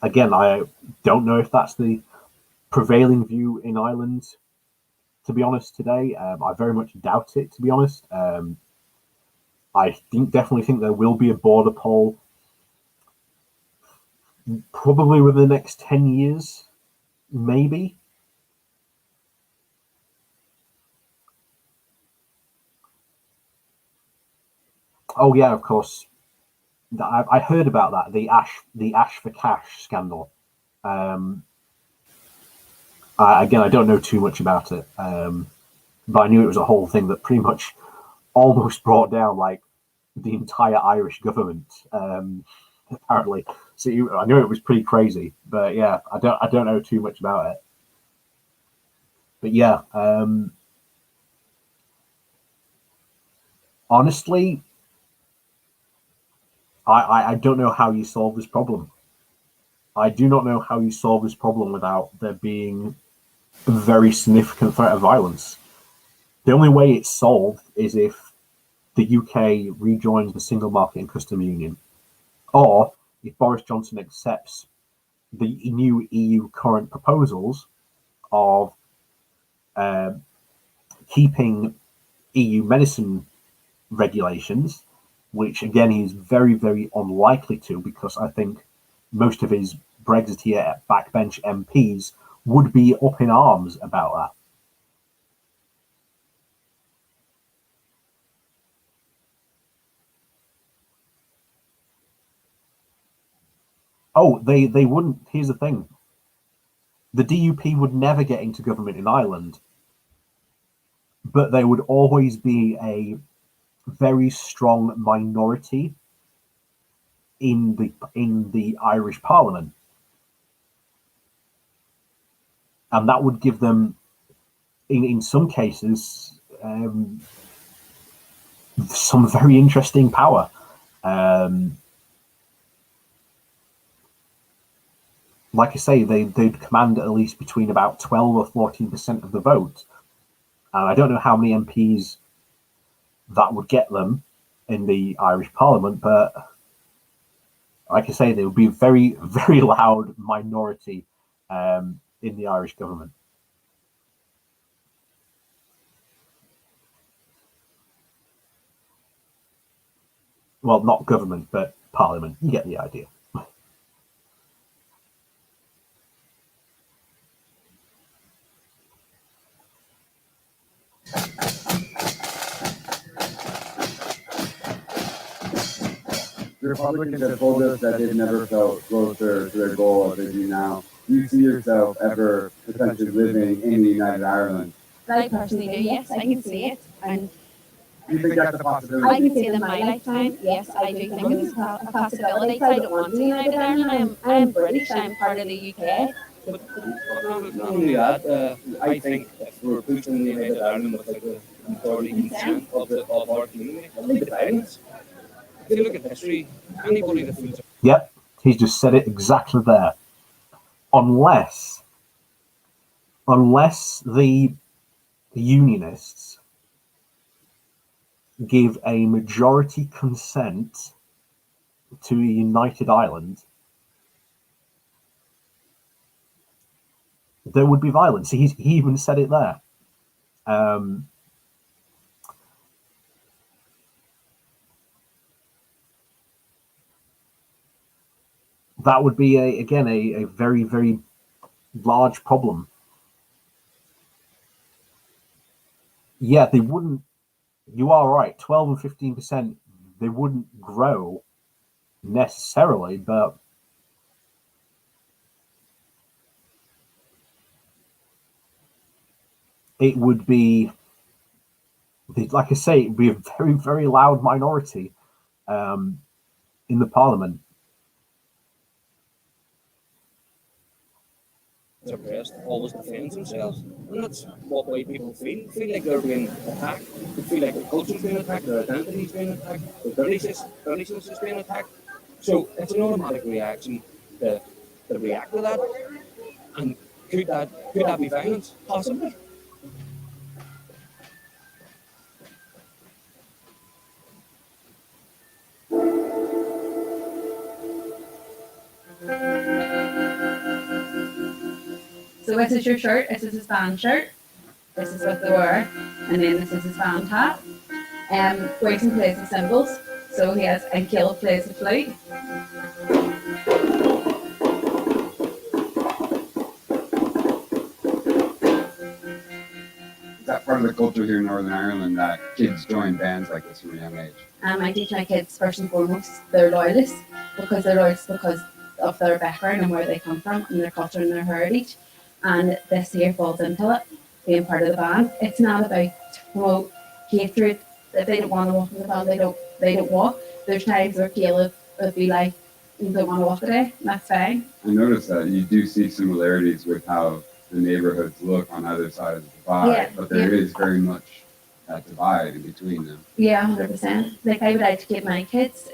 Again, I don't know if that's the prevailing view in Ireland, to be honest, today. I very much doubt it, to be honest. I definitely think there will be a border poll probably within the next 10 years, maybe. Oh, yeah, of course. I heard about that, the Ash for Cash scandal. Again, I don't know too much about it, but I knew it was a whole thing that pretty much almost brought down like the entire Irish government. Apparently, so I knew it was pretty crazy, but yeah, I don't know too much about it. But yeah, honestly, I don't know how you solve this problem. I do not know how you solve this problem without there being a very significant threat of violence. The only way it's solved is if the UK rejoins the single market and custom union, or if Boris Johnson accepts the new EU current proposals of keeping EU medicine regulations, which again he's very, very unlikely to, because I think most of his Brexiteer backbench MPs would be up in arms about that. Oh, they wouldn't. Here's the thing: the DUP would never get into government in Ireland, but they would always be a very strong minority in the Irish Parliament, and that would give them, in some cases, some very interesting power. Like I say, they'd command at least between about 12 or 14% of the vote, and I don't know how many MPs that would get them in the Irish Parliament, but like I say, they would be a very, very loud minority in the Irish government. Well, not government, but Parliament. You get the idea. The Republicans have told us that they've never felt closer to their goal as they do now. Do you see yourself ever potentially living in the United Ireland? I personally do, yes, I can see it. And Do you think that's a possibility? I can see it in my lifetime, yes, I do think it is a possibility. I don't want to United Ireland, I'm British, I'm part of the UK. But not only that, I think if we were pushing the United Ireland with like the 30% of our community, it'll lead to violence. If you look at history, anybody that feels Yep, he's just said it exactly there. Unless the unionists give a majority consent to a united Ireland, there would be violence. He even said it there. That would be a very, very large problem. Yeah, they wouldn't. You are right. 12 and 15%, they wouldn't grow necessarily, but it would be, like I say, it would be a very, very loud minority in the Parliament. suppressed always defends themselves. And that's what way people feel like they're being attacked. They feel like their culture's being attacked, their identity's being attacked, their Britishness is being attacked. So it's an automatic reaction to react to that. And could that be violence? Possibly. So this is your shirt, this is his band shirt, this is what they wear, and then this is his band hat. Grayson plays the cymbals, so he has, and Gil plays the flute. Is that part of the culture here in Northern Ireland that kids join bands like this from a young age? I teach my kids first and foremost they're loyalists because of their background and where they come from and their culture and their heritage. And this here falls into it, being part of the band. It's not about to promote hatred. If they don't want to walk in the band, they don't walk. There's times where Caleb would be like, you don't want to walk today, and that's fine. I noticed that you do see similarities with how the neighborhoods look on either side of the divide, but there is very much that divide in between them. Yeah, 100%. Like I would educate my kids,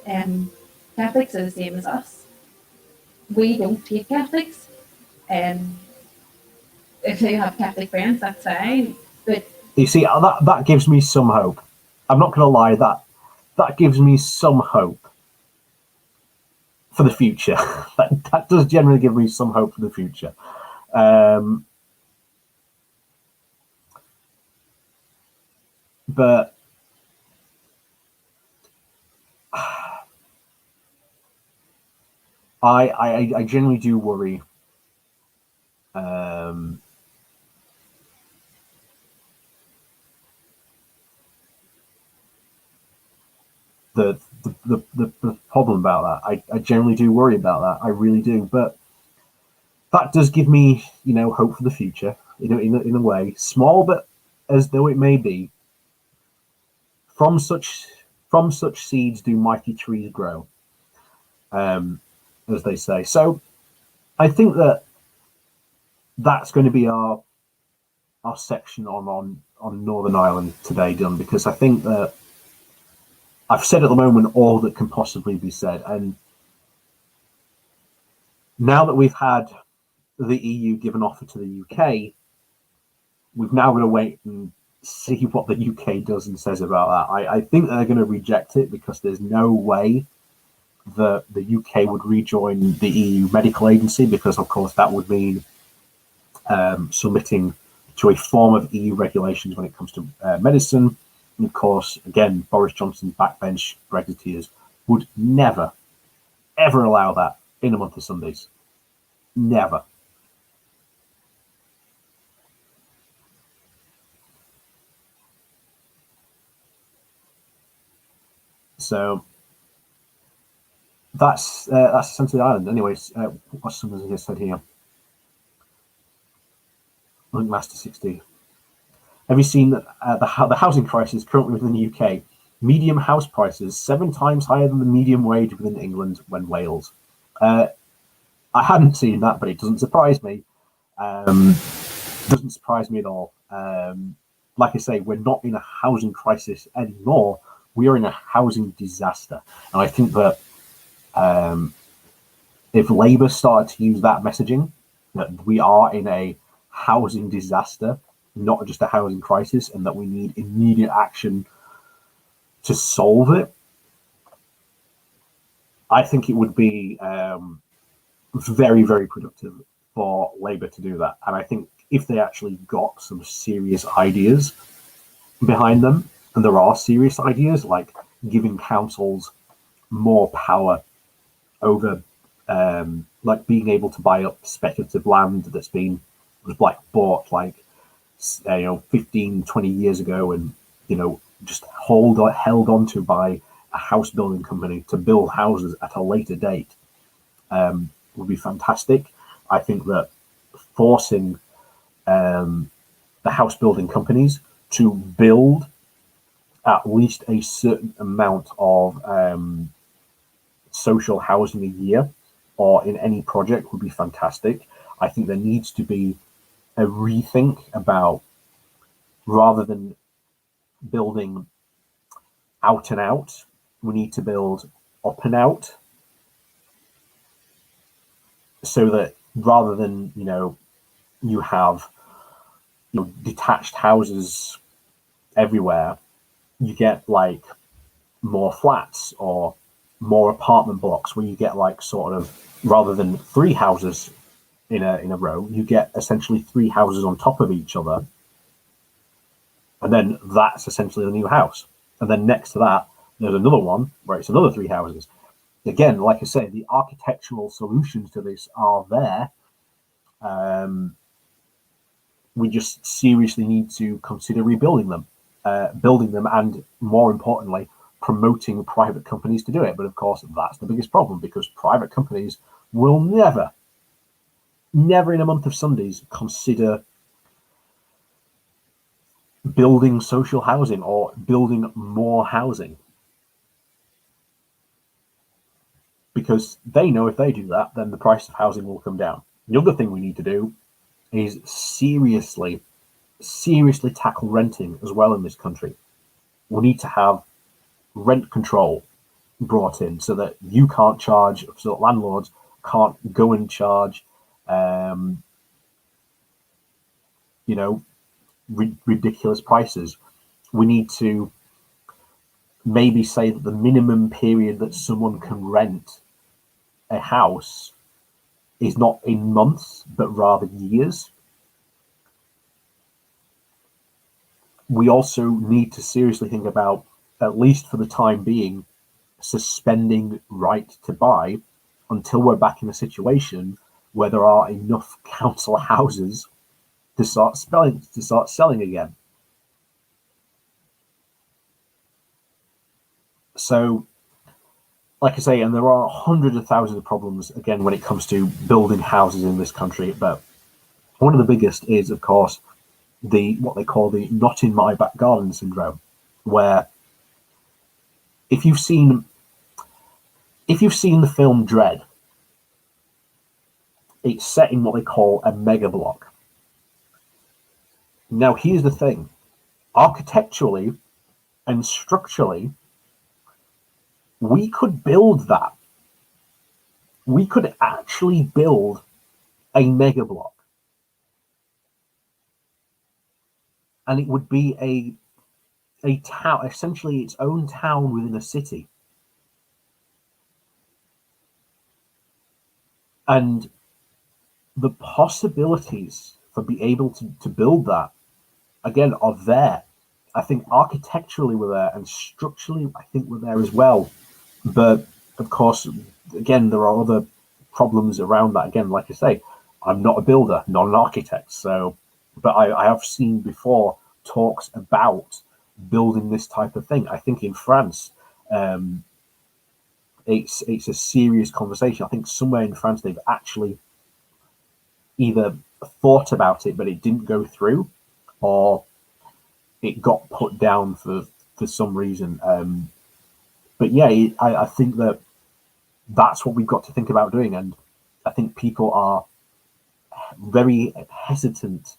Catholics are the same as us. We don't hate Catholics. If they have Catholic friends, that's fine. But you see, that gives me some hope. I'm not going to lie, that gives me some hope for the future. that does generally give me some hope for the future. But I generally do worry. The problem about that, I generally do worry about that. I really do. But that does give me, hope for the future. In a way, small, but as though it may be. From such seeds do mighty trees grow, as they say. So, I think that's going to be our section on Northern Ireland today done, because I think that I've said at the moment all that can possibly be said, and now that we've had the EU give an offer to the UK, we've now got to wait and see what the UK does and says about that. I think they're going to reject it, because there's no way that the UK would rejoin the EU medical agency, because of course that would mean submitting to a form of EU regulations when it comes to medicine. And of course, again, Boris Johnson's backbench Brexiteers would never, ever allow that in a month of Sundays. Never. So that's essentially Ireland. Anyways, what someone just said here. I think Master 60. Have you seen the housing crisis currently within the UK? Medium house prices 7 times higher than the medium wage within England when Wales. I hadn't seen that, but it doesn't surprise me. Doesn't surprise me at all. Like I say, we're not in a housing crisis anymore. We are in a housing disaster. And I think that if Labour started to use that messaging, that we are in a housing disaster, not just a housing crisis, and that we need immediate action to solve it, I think it would be very, very productive for Labour to do that. And I think if they actually got some serious ideas behind them, and there are serious ideas like giving councils more power over, like being able to buy up speculative land was bought 15, 20 years ago, and just held on to by a house building company to build houses at a later date, would be fantastic. I think that forcing the house building companies to build at least a certain amount of social housing a year or in any project would be fantastic. I think there needs to be a rethink about, rather than building out and out, we need to build up and out, so that rather than you have detached houses everywhere, you get like more flats or more apartment blocks, where you get rather than 3 houses in a row, you get essentially 3 houses on top of each other, and then that's essentially the new house. And then next to that, there's another one where it's another 3 houses. Again, like I say, the architectural solutions to this are there. we just seriously need to consider rebuilding them, building them, and more importantly, promoting private companies to do it. But of course, that's the biggest problem, because private companies will never in a month of Sundays consider building social housing or building more housing, because they know if they do that, then the price of housing will come down. The other thing we need to do is seriously tackle renting as well in this country. We need to have rent control brought in so that you can't charge, so that landlords can't go and charge, ridiculous prices. We need to maybe say that the minimum period that someone can rent a house is not in months, but rather years. We also need to seriously think about, at least for the time being, suspending right to buy until we're back in a situation where there are enough council houses to start selling again. So, like I say, and there are hundreds of thousands of problems again when it comes to building houses in this country, but one of the biggest is, of course, what they call the "not in my back garden" syndrome, where if you've seen the film Dread, it's set in what they call a mega block. Now, here's the thing: architecturally and structurally, we could build that. We could actually build a mega block, and it would be a town, essentially its own town within a city. And the possibilities for being able to build that, again, are there. I think architecturally we're there, and structurally I think we're there as well. But of course, again, there are other problems around that. Again, like I say, I'm not a builder, not an architect. So, but I have seen before talks about building this type of thing. I think in France, it's a serious conversation. I think somewhere in France they've actually either thought about it, but it didn't go through, or it got put down for some reason. But yeah, I think that's what we've got to think about doing, and I think people are very hesitant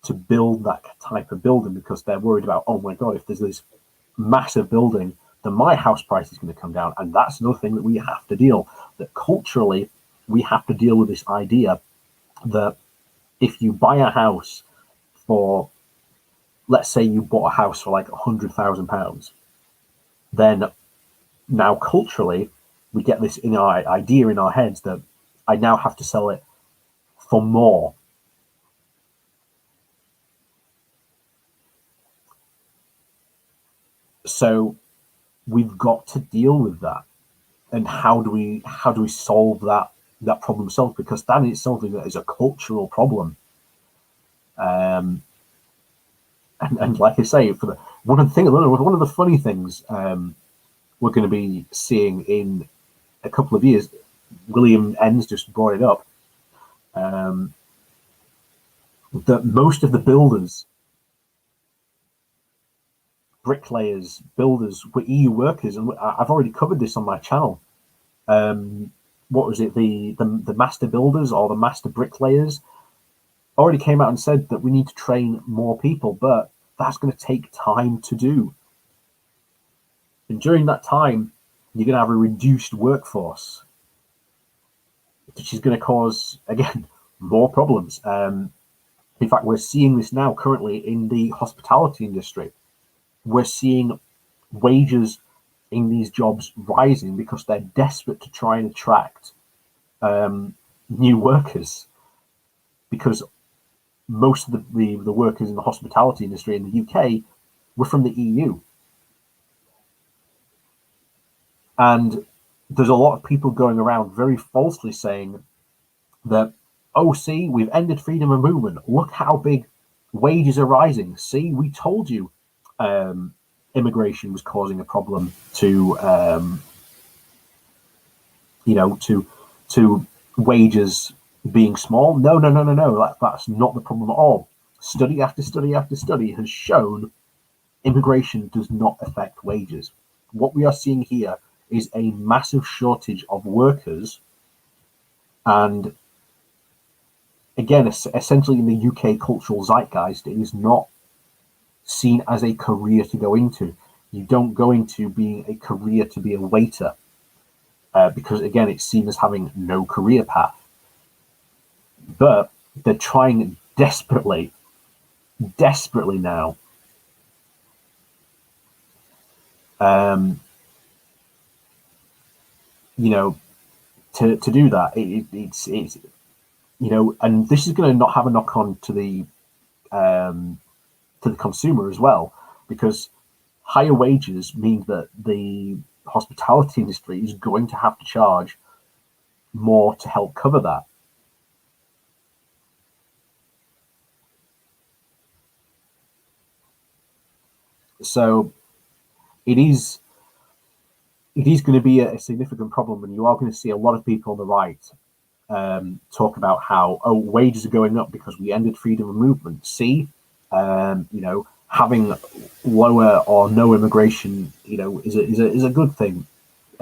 to build that type of building because they're worried about, oh my god, if there's this massive building, then my house price is going to come down. And that's another thing that we have to deal, that culturally we have to deal with this idea that if you buy a house for, let's say you bought a house for like £100,000, then now culturally we get this in our idea in our heads that I now have to sell it for more. So we've got to deal with that. And how do we solve that problem solved? Because that in itself is a cultural problem. And like I say, one of the funny things we're going to be seeing in a couple of years, William Enns just brought it up, that most of the builders, bricklayers, builders were EU workers, and I've already covered this on my channel. What was it? The master builders or the master bricklayers already came out and said that we need to train more people, but that's going to take time to do. And during that time, you're going to have a reduced workforce, which is going to cause, again, more problems. In fact, we're seeing this now currently in the hospitality industry. We're seeing wages in these jobs rising because they're desperate to try and attract new workers, because most of the workers in the hospitality industry in the UK were from the EU. And there's a lot of people going around very falsely saying that, oh, see, we've ended freedom of movement. Look how big wages are rising. See, we told you immigration was causing a problem to to wages being small. No. That's not the problem at all. Study after study after study has shown immigration does not affect wages. What we are seeing here is a massive shortage of workers, and again, essentially in the UK cultural zeitgeist, it is not seen as a career to go into. You don't go into being a career to be a waiter, because again, it's seen as having no career path. But they're trying desperately now, to do that. It's and this is going to not have a knock on to the consumer as well, because higher wages mean that the hospitality industry is going to have to charge more to help cover that. So it is going to be a significant problem, and you are going to see a lot of people on the right talk about how wages are going up because we ended freedom of movement. See, having lower or no immigration, is a good thing.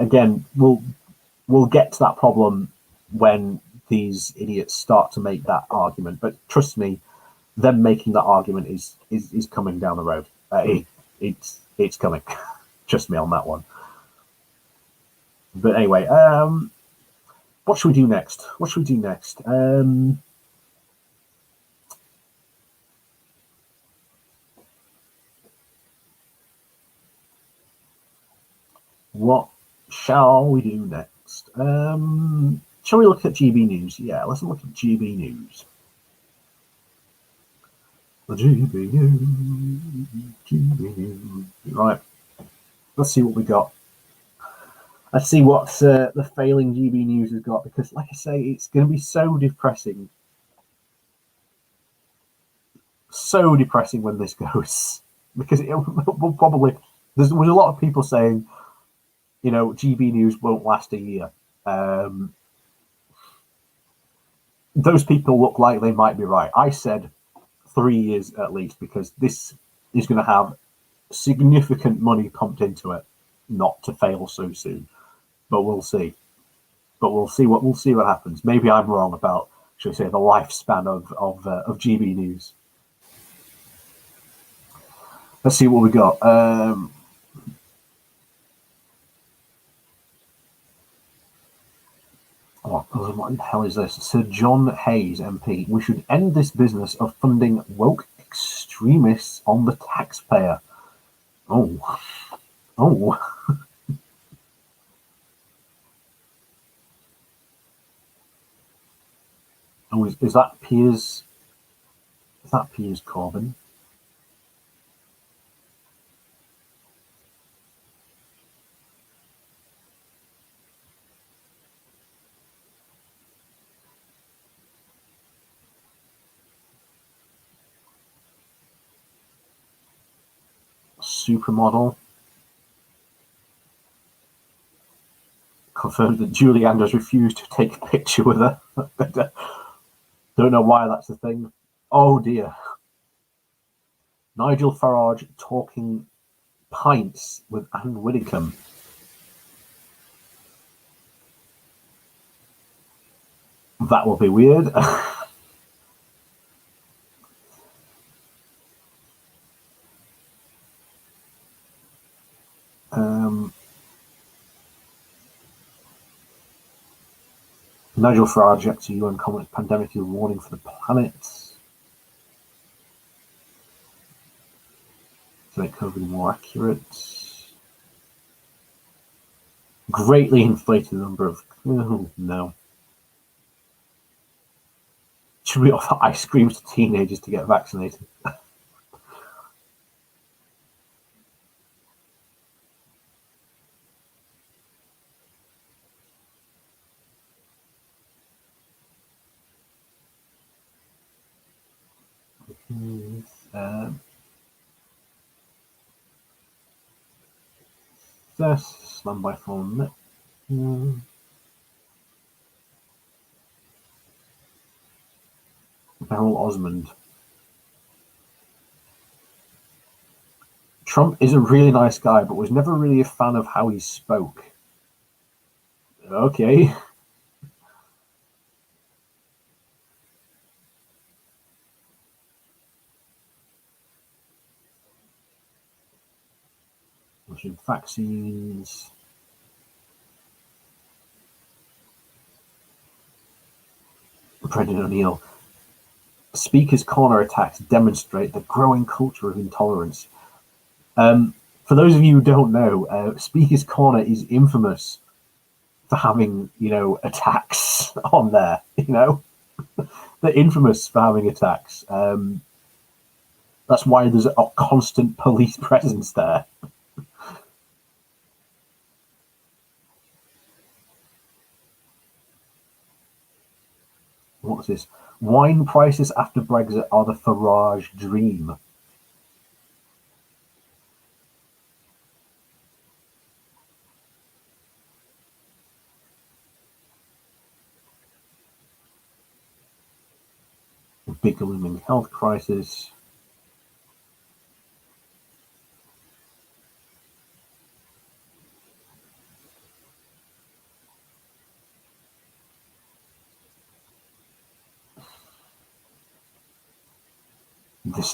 Again, we'll get to that problem when these idiots start to make that argument. But trust me, them making that argument is coming down the road. It's coming. Trust me on that one. But anyway, what should we do next? What shall we do next? Shall we look at GB News? Yeah, let's look at GB News. The GB News. Right. Let's see what we got. Let's see what the failing GB News has got, because, like I say, it's going to be so depressing. So depressing when this goes, because it will probably. There's a lot of people saying, GB News won't last a year. Those people look like they might be right. I said 3 years at least, because this is going to have significant money pumped into it, not to fail so soon. But we'll see. We'll see what happens. Maybe I'm wrong about, should we say, the lifespan of GB News. Let's see what we got. What the hell is this? Sir John Hayes, MP. We should end this business of funding woke extremists on the taxpayer. Oh. Oh, is that Piers? Is that Piers Corbyn? Supermodel. Confirmed that Julie Andrews refused to take a picture with her. Don't know why that's a thing. Oh dear. Nigel Farage talking pints with Anne Widdecombe. That will be weird. Nigel Farage reacts to UN comments, pandemic is a warning for the planet. To make COVID more accurate. Greatly inflated the number of... Oh, no. Should we offer ice cream to teenagers to get vaccinated? Success. Stand by phone. Beryl Osmond. Trump is a really nice guy, but was never really a fan of how he spoke. Okay. Vaccines. Brendan O'Neill. Speaker's corner attacks demonstrate the growing culture of intolerance. For those of you who don't know, Speaker's Corner is infamous for having, attacks on there. They're infamous for having attacks. That's why there's a constant police presence there. What's this? Wine prices after Brexit are the Farage dream. Big looming health crisis.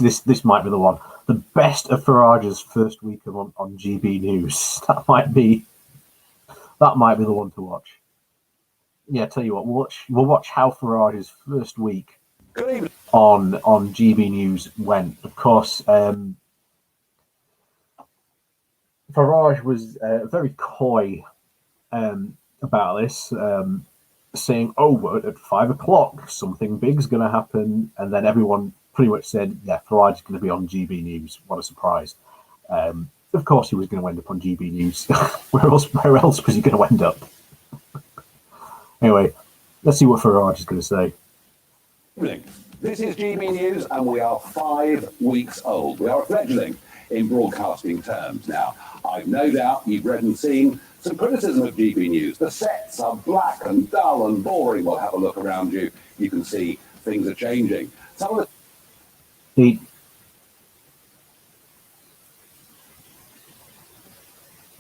This might be the one. The best of Farage's first week on GB News. That might be the one to watch. Yeah, tell you what, we'll watch how Farage's first week on GB News went. Of course, Farage was very coy about this, saying, "Oh, at 5 o'clock, something big's going to happen," and then everyone pretty much said, "Yeah, Farage is going to be on GB News." What a surprise! Of course, he was going to end up on GB News. Where else was he going to end up? Anyway, let's see what Farage is going to say. This is GB News, and we are 5 weeks old. We are a fledgling in broadcasting terms now. I've no doubt you've read and seen some criticism of GB News. The sets are black and dull and boring. Well, have a look around you. You can see things are changing. Some of the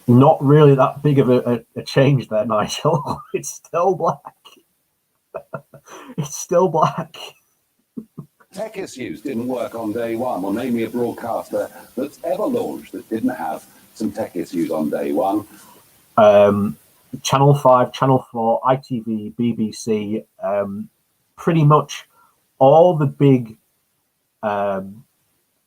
Not really that big of a change there, Nigel. It's still black. It's still black. tech issues didn't work on day one. Well, name me a broadcaster that's ever launched that didn't have some tech issues on day one. Channel 5, Channel 4, ITV, BBC, pretty much all the big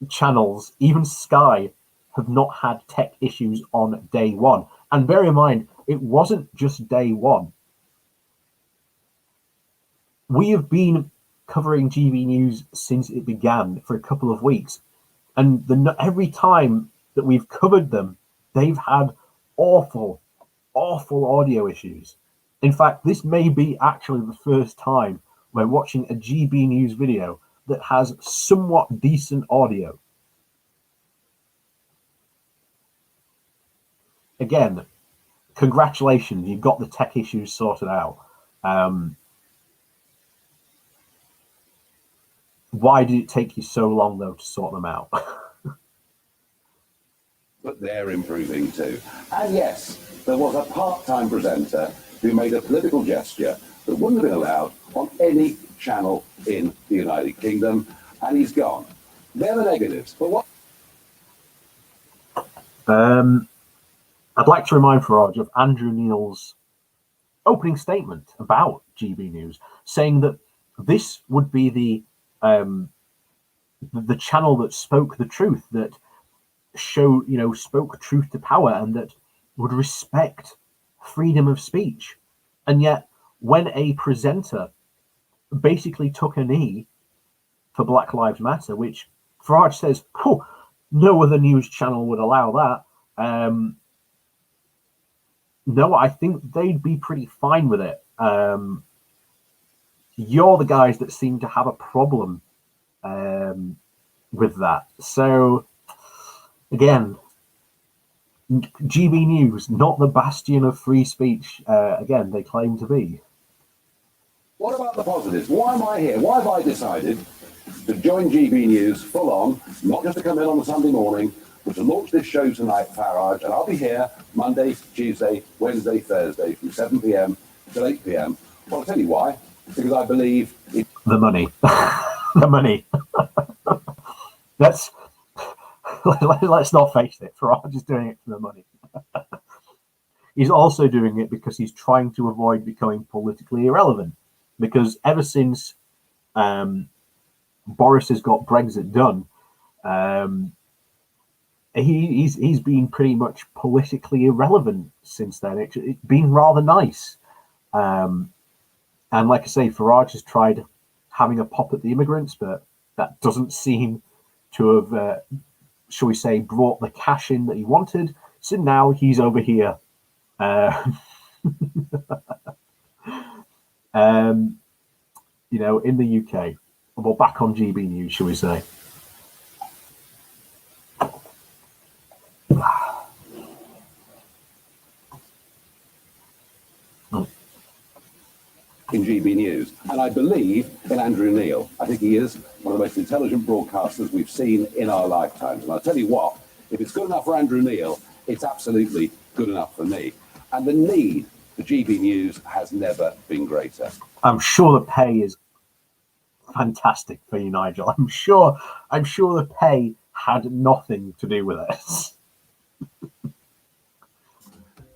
channels, even Sky, have not had tech issues on day one. And bear in mind, it wasn't just day one. We have been covering GB News since it began for a couple of weeks. And every time that we've covered them, they've had awful audio issues. In fact, this may be actually the first time we're watching a GB News video that has somewhat decent audio. Again, congratulations, you've got the tech issues sorted out. Why did it take you so long, though, to sort them out? But they're improving too. And yes, there was a part-time presenter who made a political gesture that wouldn't have been allowed on any channel in the United Kingdom, and he's gone. They're the negatives, but what? I'd like to remind Farage of Andrew Neil's opening statement about GB News, saying that this would be the channel that spoke the truth, that spoke truth to power, and that would respect freedom of speech. And yet, when a presenter basically took a knee for Black Lives Matter, which Farage says, no other news channel would allow that. No, I think they'd be pretty fine with it. You're the guys that seem to have a problem with that. So, again, GB News, not the bastion of free speech, again, they claim to be. What about the positives? Why am I here? Why have I decided to join GB News full on, not just to come in on a Sunday morning, but to launch this show tonight, Farage, and I'll be here Monday, Tuesday, Wednesday, Thursday from 7 p.m. till 8 p.m. Well, I'll tell you why. Because I believe it... The money. The money. Let's not face it, Farage is doing it for the money. He's also doing it because he's trying to avoid becoming politically irrelevant. Because ever since Boris has got Brexit done, he's been pretty much politically irrelevant since then. It's been rather nice. And like I say, Farage has tried having a pop at the immigrants, but that doesn't seem to have, shall we say, brought the cash in that he wanted. So now he's over here. You know, in the UK, well, back on GB News, shall we say? in GB News. And I believe in Andrew Neil. I think he is one of the most intelligent broadcasters we've seen in our lifetimes. And I'll tell you what, if it's good enough for Andrew Neil, it's absolutely good enough for me. And the need for GB News has never been greater. I'm sure the pay is fantastic for you, Nigel. I'm sure the pay had nothing to do with it.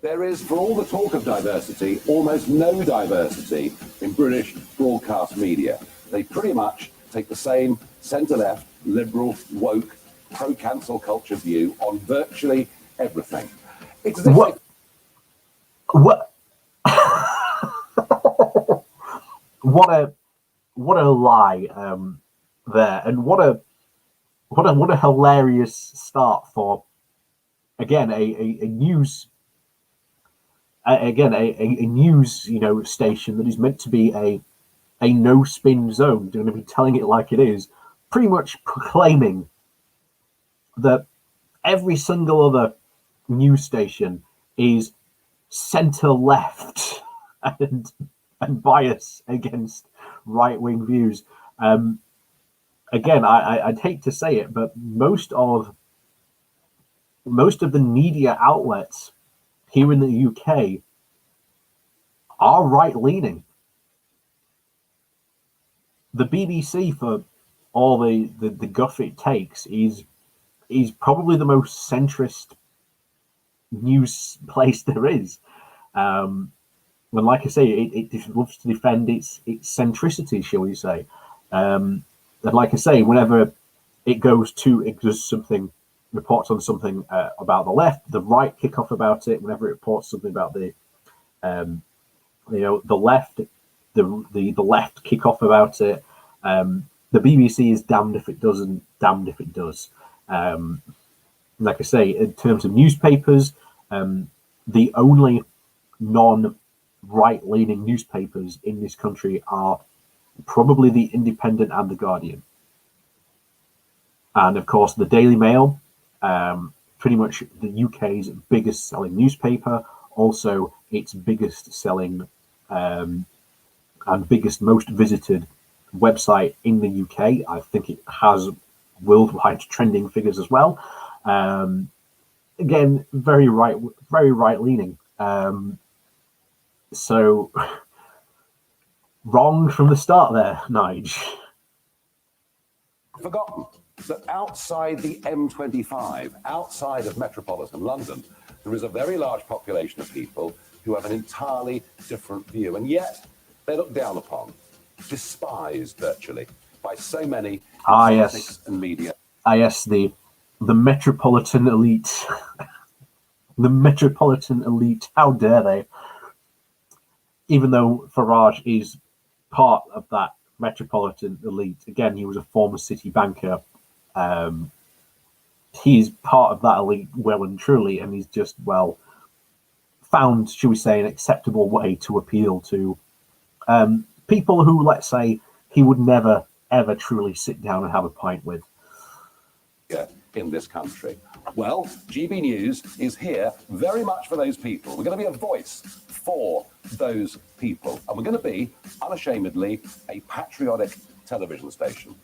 There is, for all the talk of diversity, almost no diversity in British broadcast media. They pretty much take the same centre-left, liberal, woke, pro-cancel culture view on virtually everything. It's as if what? What a lie there, and what a hilarious start for again a news. Again, a news station that is meant to be a no spin zone. They're going to be telling it like it is, pretty much proclaiming that every single other news station is centre left and bias against right wing views. Again, I'd hate to say it, but most of the media outlets here in the UK are right-leaning. The BBC, for all the guff it takes, is probably the most centrist news place there is. When, like I say, it loves to defend its centricity, shall we say. And like I say, whenever it does something, reports on something about the left, the right kick off about it. Whenever it reports something about the left, the left kick off about it. The BBC is damned if it doesn't, damned if it does. Like I say, in terms of newspapers, the only non-right-leaning newspapers in this country are probably the Independent and the Guardian, and of course the Daily Mail. Pretty much the UK's biggest selling newspaper, also its biggest selling and biggest, most visited website in the UK. I think it has worldwide trending figures as well. Again, very right leaning. So wrong from the start there, Nige. Forgotten that outside the M25, outside of metropolitan London, there is a very large population of people who have an entirely different view, and yet they're looked down upon, despised virtually by so many in politics and media. Yes, the metropolitan elite. The metropolitan elite, how dare they? Even though Farage is part of that metropolitan elite, again, he was a former city banker. He's part of that elite well and truly, and he's just, well, found, shall we say, an acceptable way to appeal to people who, let's say, he would never, ever truly sit down and have a pint with. Yeah, in this country. Well, GB News is here very much for those people. We're going to be a voice for those people, and we're going to be, unashamedly, a patriotic television station.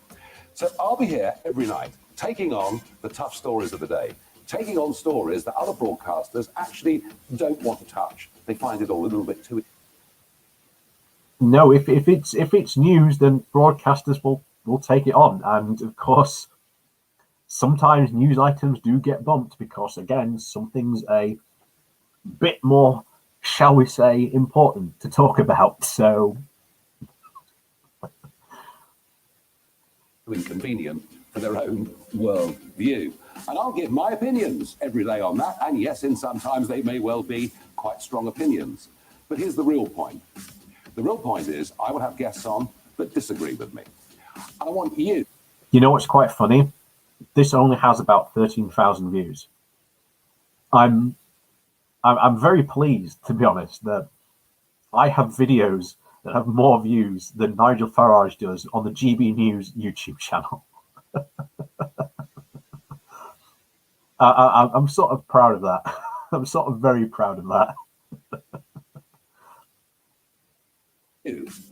So I'll be here every night, taking on the tough stories of the day, taking on stories that other broadcasters actually don't want to touch. They find it all a little bit too... No, if it's news, then broadcasters will take it on. And of course, sometimes news items do get bumped because, again, something's a bit more, shall we say, important to talk about. So inconvenient for their own world view. And I'll give my opinions every day on that. And yes, in sometimes they may well be quite strong opinions. But here's the real point. The real point is I will have guests on that disagree with me. And I want you. You know what's quite funny? This only has about 13,000 views. I'm very pleased, to be honest, that I have videos that have more views than Nigel Farage does on the GB News YouTube channel. I'm sort of proud of that. I'm sort of very proud of that.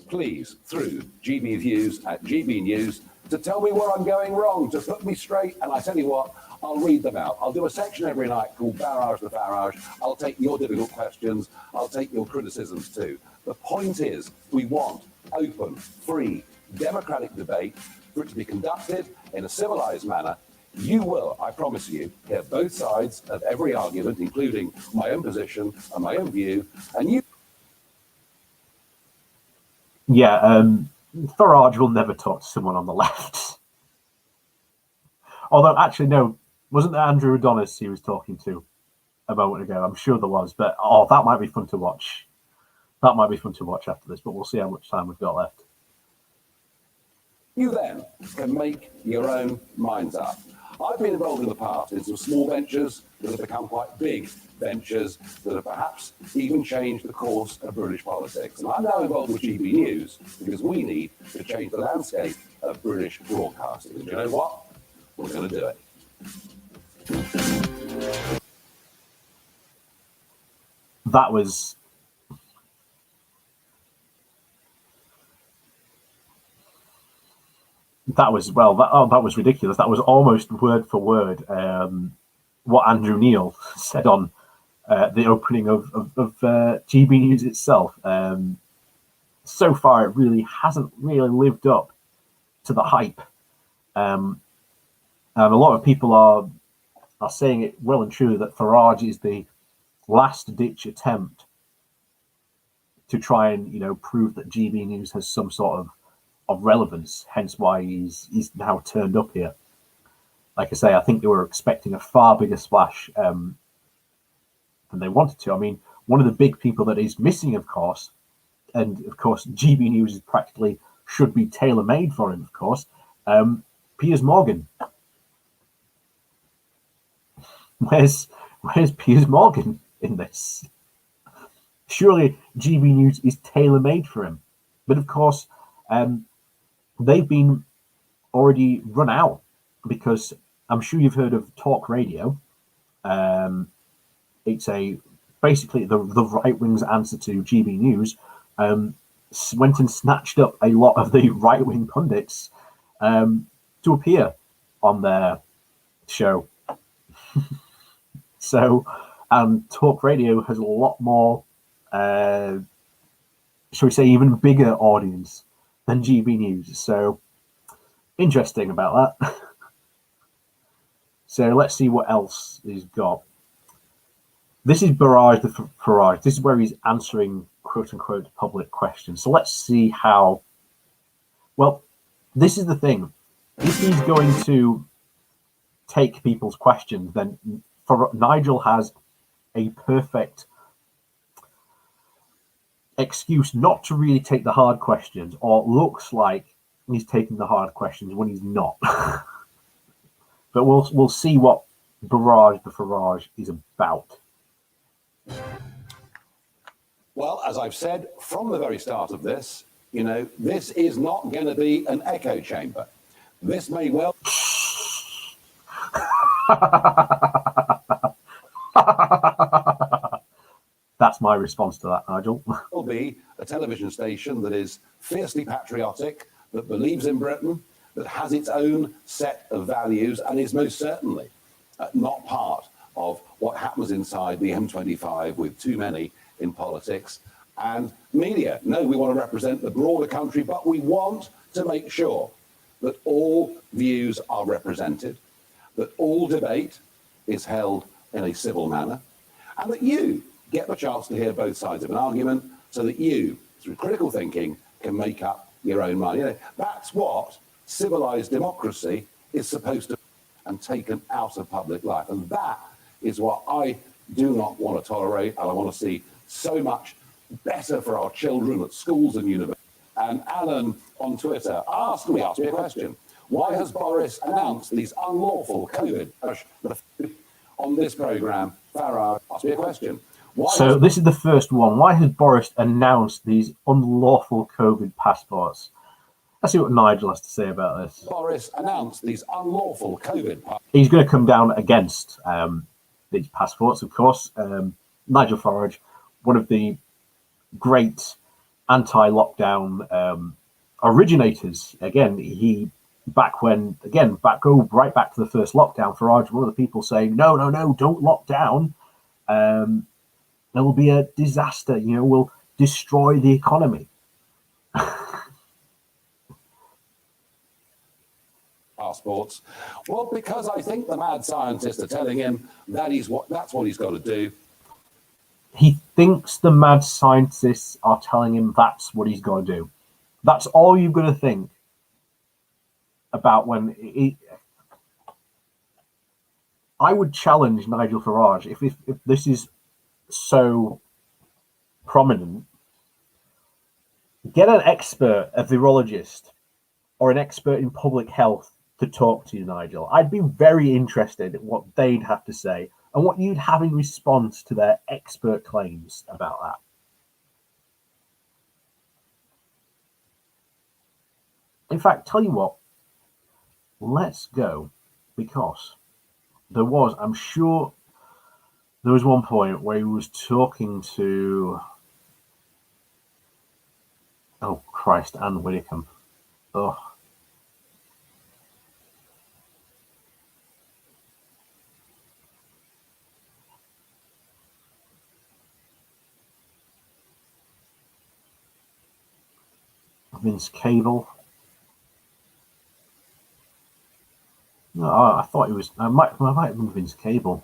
Please, through GB Views at GB News, to tell me where I'm going wrong, to put me straight. And I tell you what, I'll read them out. I'll do a section every night called Barrage the Farage. I'll take your difficult questions. I'll take your criticisms too. The point is, we want open, free, democratic debate for it to be conducted in a civilized manner. You will, I promise you, hear both sides of every argument, including my own position and my own view. And you... Yeah, Farage will never talk to someone on the left. Although, actually, no, wasn't there Andrew Adonis he was talking to a moment ago? I'm sure there was, but that might be fun to watch. That might be fun to watch after this, but we'll see how much time we've got left. You then can make your own minds up. I've been involved in the past in some small ventures that have become quite big ventures that have perhaps even changed the course of British politics. And I'm now involved with GB News because we need to change the landscape of British broadcasting. And you know what? We're going to do it. That was... That was ridiculous. That was almost word for word what Andrew Neil said on the opening of GB News itself. So far, it really hasn't really lived up to the hype, and a lot of people are saying it well and truly that Farage is the last ditch attempt to try and prove that GB News has some sort of relevance, hence why he's now turned up here. Like I say, I think they were expecting a far bigger splash than they wanted to. I mean, one of the big people that is missing, of course, and of course GB News is practically should be tailor-made for him, of course, Piers Morgan. Where's Piers Morgan in this? Surely GB News is tailor-made for him. But of course, they've been already run out because I'm sure you've heard of Talk Radio. It's basically the right wing's answer to GB News. Went and snatched up a lot of the right wing pundits to appear on their show. So, Talk Radio has a lot more, shall we say, even bigger audience than GB News. So interesting about that. So let's see what else he's got. This is Barrage the Farage. This is where he's answering quote unquote public questions. So let's see how. Well, this is the thing. If he's going to take people's questions, then Nigel has a perfect excuse not to really take the hard questions, or looks like he's taking the hard questions when he's not. But we'll see what Barrage the Farage is about. Well, as I've said from the very start of this, this is not going to be an echo chamber. This may well... That's my response to that, Nigel. Will be a television station that is fiercely patriotic, that believes in Britain, that has its own set of values, and is most certainly not part of what happens inside the M25 with too many in politics and media. No, we want to represent the broader country, but we want to make sure that all views are represented, that all debate is held in a civil manner, and that you get the chance to hear both sides of an argument so that you, through critical thinking, can make up your own mind. You know, that's what civilized democracy is supposed to be, and taken out of public life. And that is what I do not want to tolerate, and I want to see so much better for our children at schools and universities. And Alan on Twitter asked me a question. Why has Boris announced these unlawful COVID? On this programme, Farage asked me a question. This is the first one. Why has Boris announced these unlawful COVID passports? Let's see what Nigel has to say about this. Boris announced these unlawful COVID passports. He's going to come down against these passports, of course. Nigel Farage, one of the great anti-lockdown originators. Again, right back to the first lockdown. Farage, one of the people saying, no, don't lock down. There will be a disaster, we'll destroy the economy. Passports. Well, because I think the mad scientists are telling him that's what he's got to do. He thinks the mad scientists are telling him that's what he's got to do. That's all you've got to think about I would challenge Nigel Farage if this is so prominent. Get an expert, a virologist, or an expert in public health to talk to you, Nigel. I'd be very interested in what they'd have to say and what you'd have in response to their expert claims about that. In fact, tell you what, let's go, because I'm sure there was one point where he was talking to, oh Christ, Anne Widdecombe. Oh. Vince Cable. No, I thought it was. I might have been Vince Cable.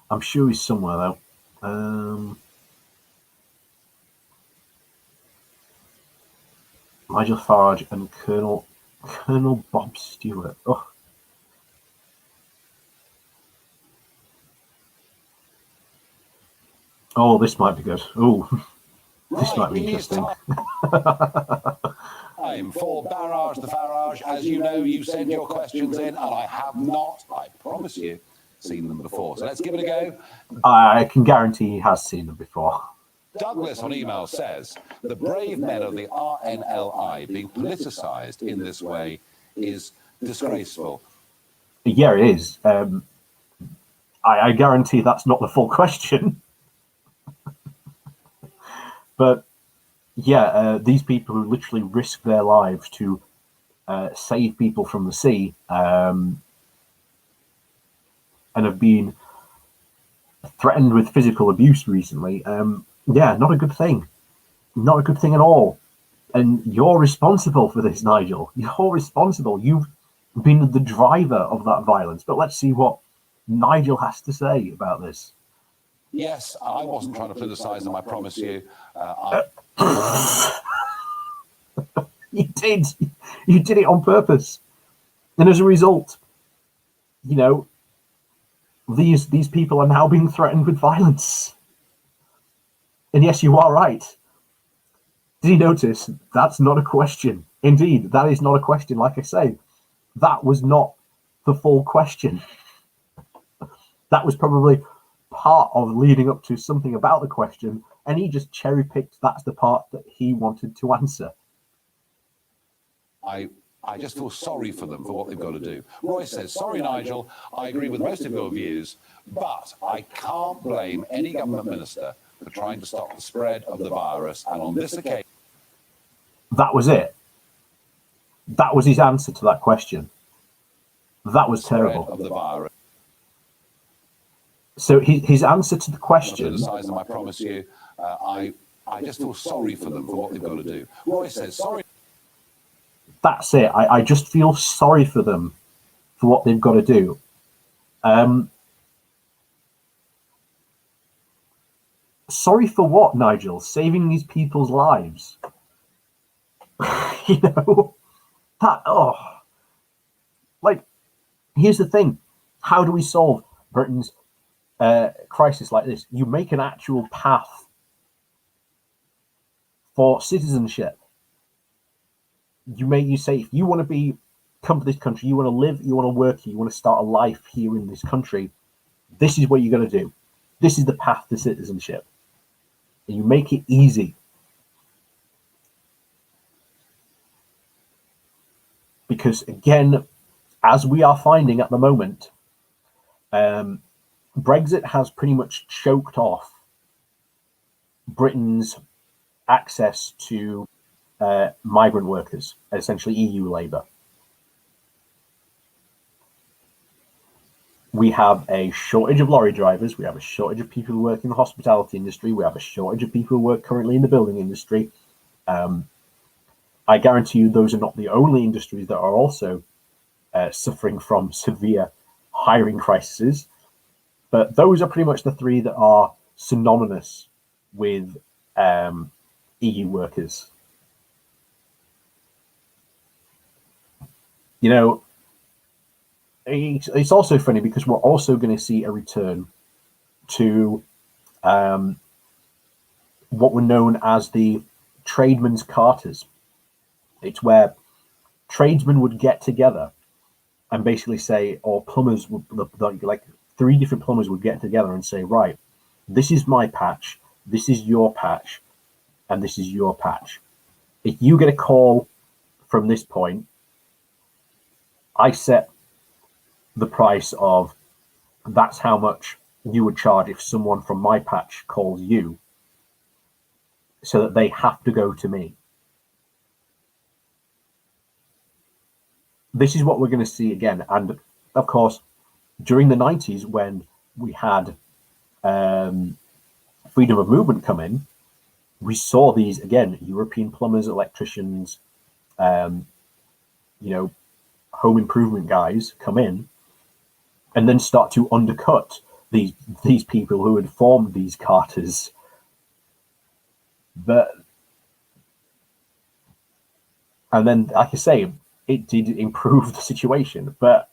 I'm sure he's somewhere though. Nigel Farage and Colonel Bob Stewart. Oh, this might be good. This might be interesting. Time for Barrage the Farage. As you know, you send your questions in, and I have not, I promise you, seen them before. So let's give it a go. I can guarantee he has seen them before. Douglas on email says, the brave men of the RNLI being politicised in this way is disgraceful. Yeah, it is. I guarantee that's not the full question. But yeah, these people who literally risk their lives to save people from the sea and have been threatened with physical abuse recently, not a good thing. Not a good thing at all. And you're responsible for this, Nigel. You're responsible. You've been the driver of that violence. But let's see what Nigel has to say about this. Yes, I wasn't trying to politicise them, I promise you. You did. You did it on purpose. And as a result, these people are now being threatened with violence. And yes, you are right. Did you notice? That's not a question. Indeed, that is not a question. Like I say, that was not the full question. That was probably part of leading up to something about the question, and he just cherry picked that's the part that he wanted to answer. I just feel sorry for them for what they've got to do. Roy says, sorry, Nigel, I agree with most of your views, but I can't blame any government minister for trying to stop the spread of the virus. And on this occasion, that was it. That was his answer to that question. That was terrible. Of the virus. So his answer to the question. I promise you, I just feel sorry for them for what they've got to do. Roy says, sorry. That's it. I just feel sorry for them for what they've got to do. Sorry for what, Nigel? Saving these people's lives. You know, like, here's the thing. How do we solve Britain's crisis like this? You make an actual path for citizenship. You say, if you want to come to this country, you want to live, you want to work here, you want to start a life here in this country, this is what you're going to do. This is the path to citizenship. And you make it easy. Because again, as we are finding at the moment, Brexit has pretty much choked off Britain's access to migrant workers, essentially EU labour. We have a shortage of lorry drivers. We have a shortage of people who work in the hospitality industry. We have a shortage of people who work currently in the building industry. I guarantee you those are not the only industries that are also suffering from severe hiring crises. But those are pretty much the three that are synonymous with EU workers. You know, it's also funny because we're also going to see a return to what were known as the tradesmen's carters. It's where tradesmen would get together and basically say, or plumbers would, like 3 different plumbers would get together and say, right, this is my patch, this is your patch, and this is your patch. If you get a call from this point, I set the price of, that's how much you would charge if someone from my patch calls you, so that they have to go to me. This is what we're going to see again. And of course, during the 90s, when we had freedom of movement come in, we saw these, again, European plumbers, electricians, you know, home improvement guys come in and then start to undercut these people who had formed these carters. And then, like I say, it did improve the situation, but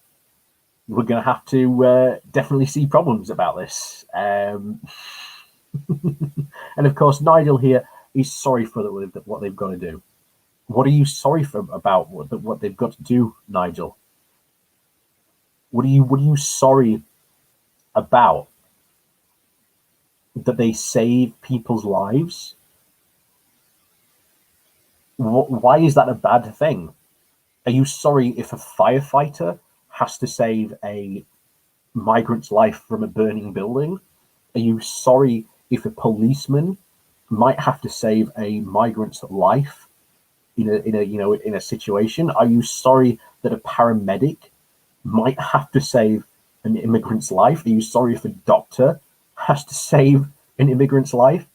we're going to have to definitely see problems about this. And of course, Nigel here is sorry for what they've got to do. What are you sorry for about what they've got to do, Nigel? What are you sorry about? That they save people's lives? Why is that a bad thing? Are you sorry if a firefighter has to save a migrant's life from a burning building? Are you sorry if a policeman might have to save a migrant's life in a situation? Are you sorry that a paramedic might have to save an immigrant's life? Are you sorry if a doctor has to save an immigrant's life?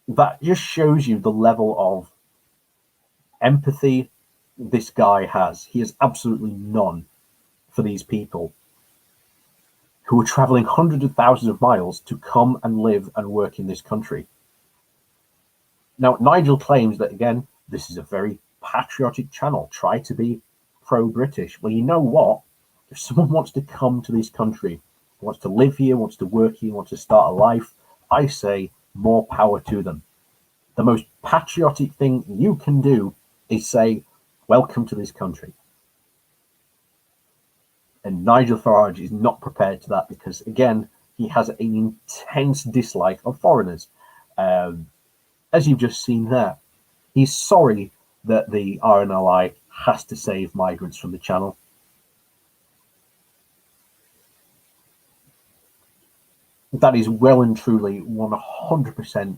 That just shows you the level of empathy this guy has. He has absolutely none for these people who are traveling hundreds of thousands of miles to come and live and work in this country. Now, Nigel claims that, again, this is a very patriotic channel. Try to be pro-British. Well, you know what? If someone wants to come to this country, wants to live here, wants to work here, wants to start a life, I say more power to them. The most patriotic thing you can do is say, welcome to this country. And Nigel Farage is not prepared to that because, again, he has an intense dislike of foreigners. As you've just seen there, he's sorry that the RNLI has to save migrants from the Channel. That is well and truly 100%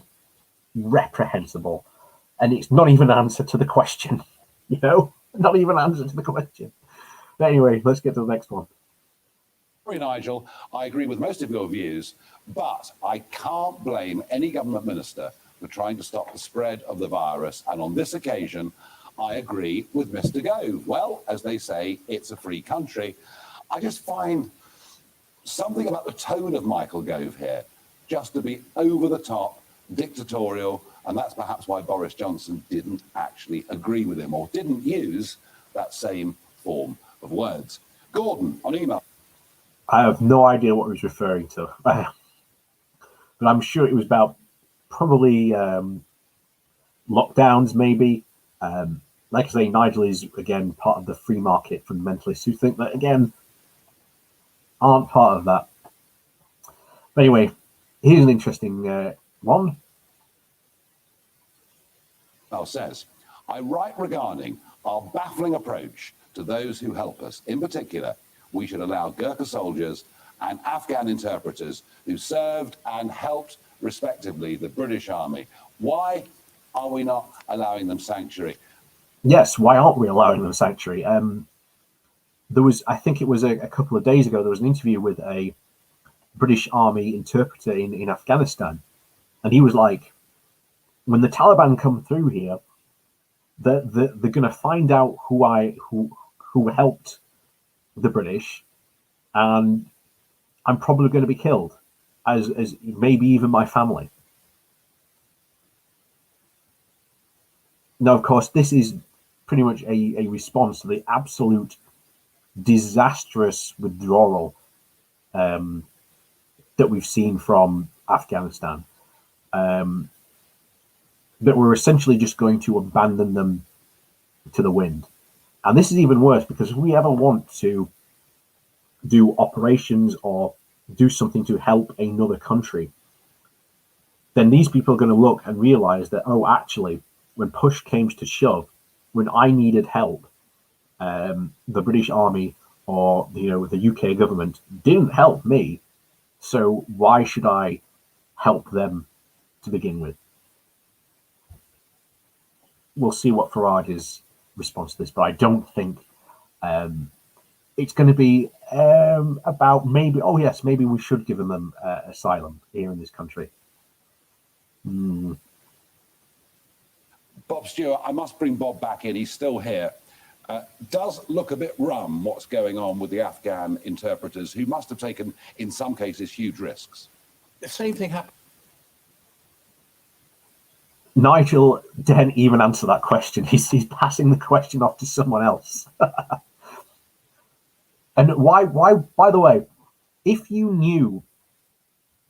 reprehensible, and it's not even an answer to the question. Not even an answer to the question. But anyway, let's get to the next one. Sorry, Nigel, I agree with most of your views, but I can't blame any government minister for trying to stop the spread of the virus. And on this occasion, I agree with Mr. Gove. Well, as they say, it's a free country. I just find something about the tone of Michael Gove here just to be over the top, dictatorial, and that's perhaps why Boris Johnson didn't actually agree with him or didn't use that same form of words. Gordon, on email. I have no idea what he was referring to, but I'm sure it was about probably lockdowns, maybe. Like I say, Nigel is, again, part of the free market fundamentalists who think that, again, aren't part of that. But anyway, here's an interesting one. Says, I write regarding our baffling approach to those who help us. In particular, we should allow Gurkha soldiers and Afghan interpreters who served and helped, respectively, the British Army. Why are we not allowing them sanctuary? Yes, why aren't we allowing them sanctuary? There was, I think it was a couple of days ago, there was an interview with a British Army interpreter in Afghanistan, and he was like, when the Taliban come through here, they're going to find out who helped the British, and I'm probably going to be killed, as maybe even my family. Now, of course, this is pretty much a response to the absolute disastrous withdrawal that we've seen from Afghanistan. That we're essentially just going to abandon them to the wind. And this is even worse, because if we ever want to do operations or do something to help another country, then these people are going to look and realize that, oh, actually, when push came to shove, when I needed help, the British Army or the UK government didn't help me. So why should I help them to begin with? We'll see what Farage's response to this, but I don't think it's going to be about maybe, oh yes, maybe we should give them asylum here in this country. Bob Stewart, I must bring Bob back in. He's still here. Does look a bit rum what's going on with the Afghan interpreters, who must have taken, in some cases, huge risks. The same thing happened. Nigel didn't even answer that question. He's passing the question off to someone else. And why, by the way, if you knew,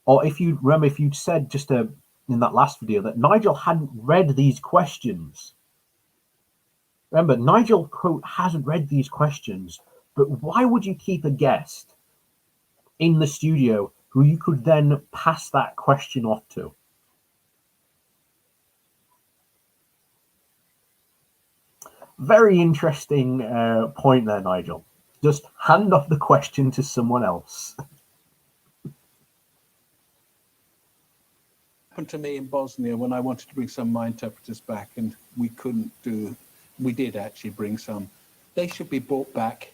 or if you remember, if you'd said just in that last video that Nigel hadn't read these questions. Remember, Nigel, quote, hasn't read these questions, but why would you keep a guest in the studio who you could then pass that question off to? Very interesting point there, Nigel. Just hand off the question to someone else. Happened to me in Bosnia when I wanted to bring some of my interpreters back, and we couldn't do. We did actually bring some. They should be brought back,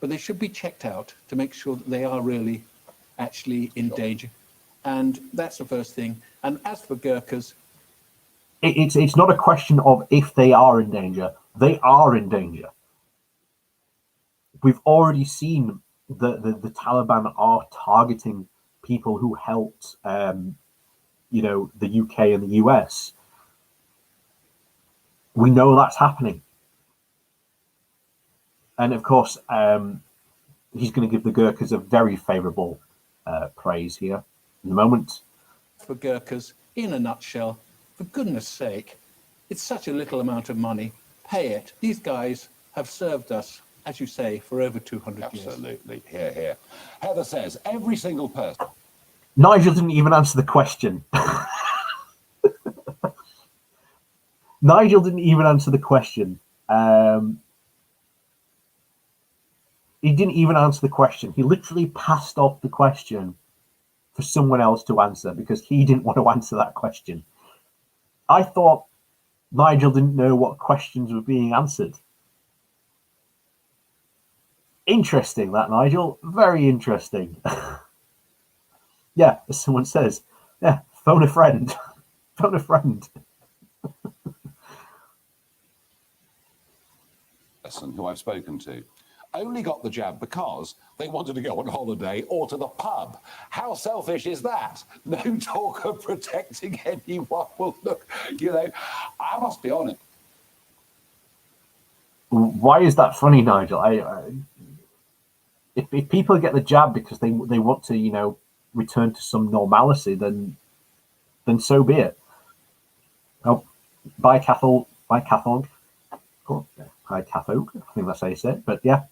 but they should be checked out to make sure that they are really actually in danger. And that's the first thing. And as for Gurkhas, it's not a question of if they are in danger. They are in danger. We've already seen the Taliban are targeting people who helped, the UK and the US. We know that's happening. And of course, he's going to give the Gurkhas a very favourable praise here in the moment. For Gurkhas, in a nutshell, for goodness sake, it's such a little amount of money. Pay it. These guys have served us, as you say, for over 200 years. Absolutely. Here, here. Heather says, every single person. Nigel didn't even answer the question. Nigel didn't even answer the question. He didn't even answer the question. He literally passed off the question for someone else to answer because he didn't want to answer that question. I thought Nigel didn't know what questions were being answered. Interesting, that, Nigel. Very interesting. Yeah, as someone says, yeah, phone a friend. Phone a friend. Person who I've spoken to only got the jab because they wanted to go on holiday or to the pub. How selfish is that? No talk of protecting anyone. Well, look, I must be honest. Why is that funny, Nigel? If people get the jab because they want to, return to some normalcy, then so be it. Oh, bye, Cathal. Bye, Cathal. Oh, hi, Cathog. I think that's how you say it. But yeah,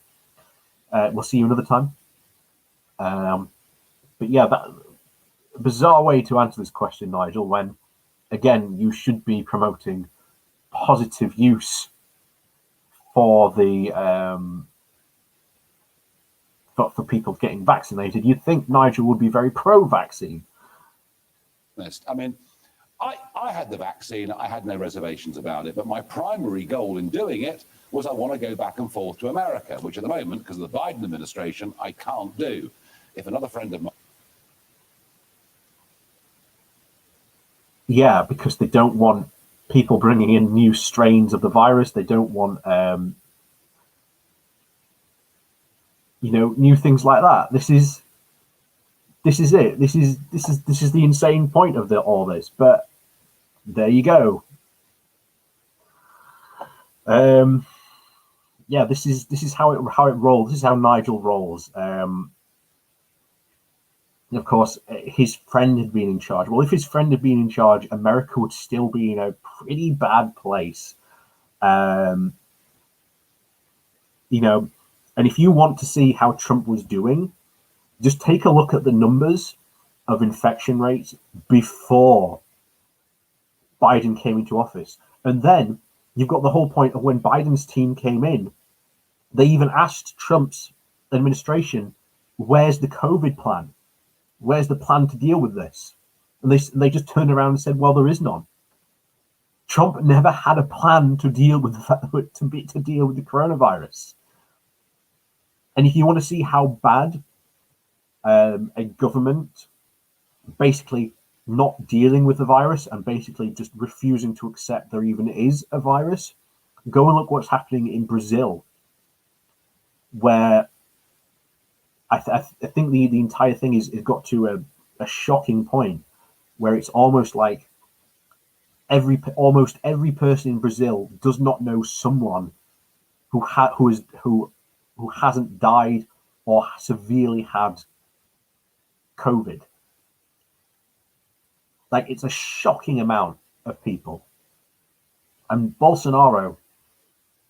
we'll see you another time. But yeah, that bizarre way to answer this question, Nigel, when again you should be promoting positive use for the for people getting vaccinated. You'd think Nigel would be very pro-vaccine. I mean, I had the vaccine. I had no reservations about it. But my primary goal in doing it was I want to go back and forth to America, which at the moment, because of the Biden administration, I can't do. If another friend of mine... Yeah, because they don't want people bringing in new strains of the virus. They don't want, new things like that. This is it. This is the insane point of all this. But there you go. Yeah, this is how it rolls. This is how Nigel rolls. And of course, his friend had been in charge. Well, if his friend had been in charge, America would still be in a pretty bad place. And if you want to see how Trump was doing, just take a look at the numbers of infection rates before Biden came into office. And then you've got the whole point of when Biden's team came in, they even asked Trump's administration, where's the COVID plan? Where's the plan to deal with this? And they just turned around and said, well, there is none. Trump never had a plan to deal with to deal with the coronavirus. And if you want to see how bad a government basically not dealing with the virus and basically just refusing to accept there even is a virus, go and look what's happening in Brazil, where I think the entire thing is got to a shocking point where it's almost like almost every person in Brazil does not know someone who hasn't died or severely had COVID. Like, it's a shocking amount of people, and Bolsonaro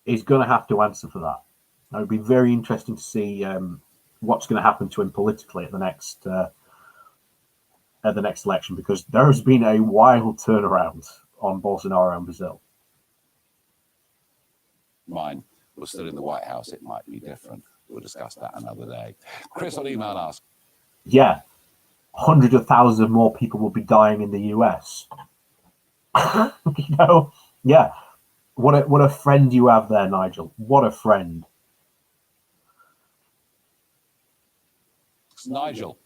is going to have to answer for that. It would be very interesting to see what's going to happen to him politically at the next election, because there has been a wild turnaround on Bolsonaro in Brazil. Mine was still in the White House. It might be different. We'll discuss that another day. Chris on email asks, yeah, hundreds of thousands more people will be dying in the US. Yeah. What a friend you have there, Nigel. What a friend. Nigel,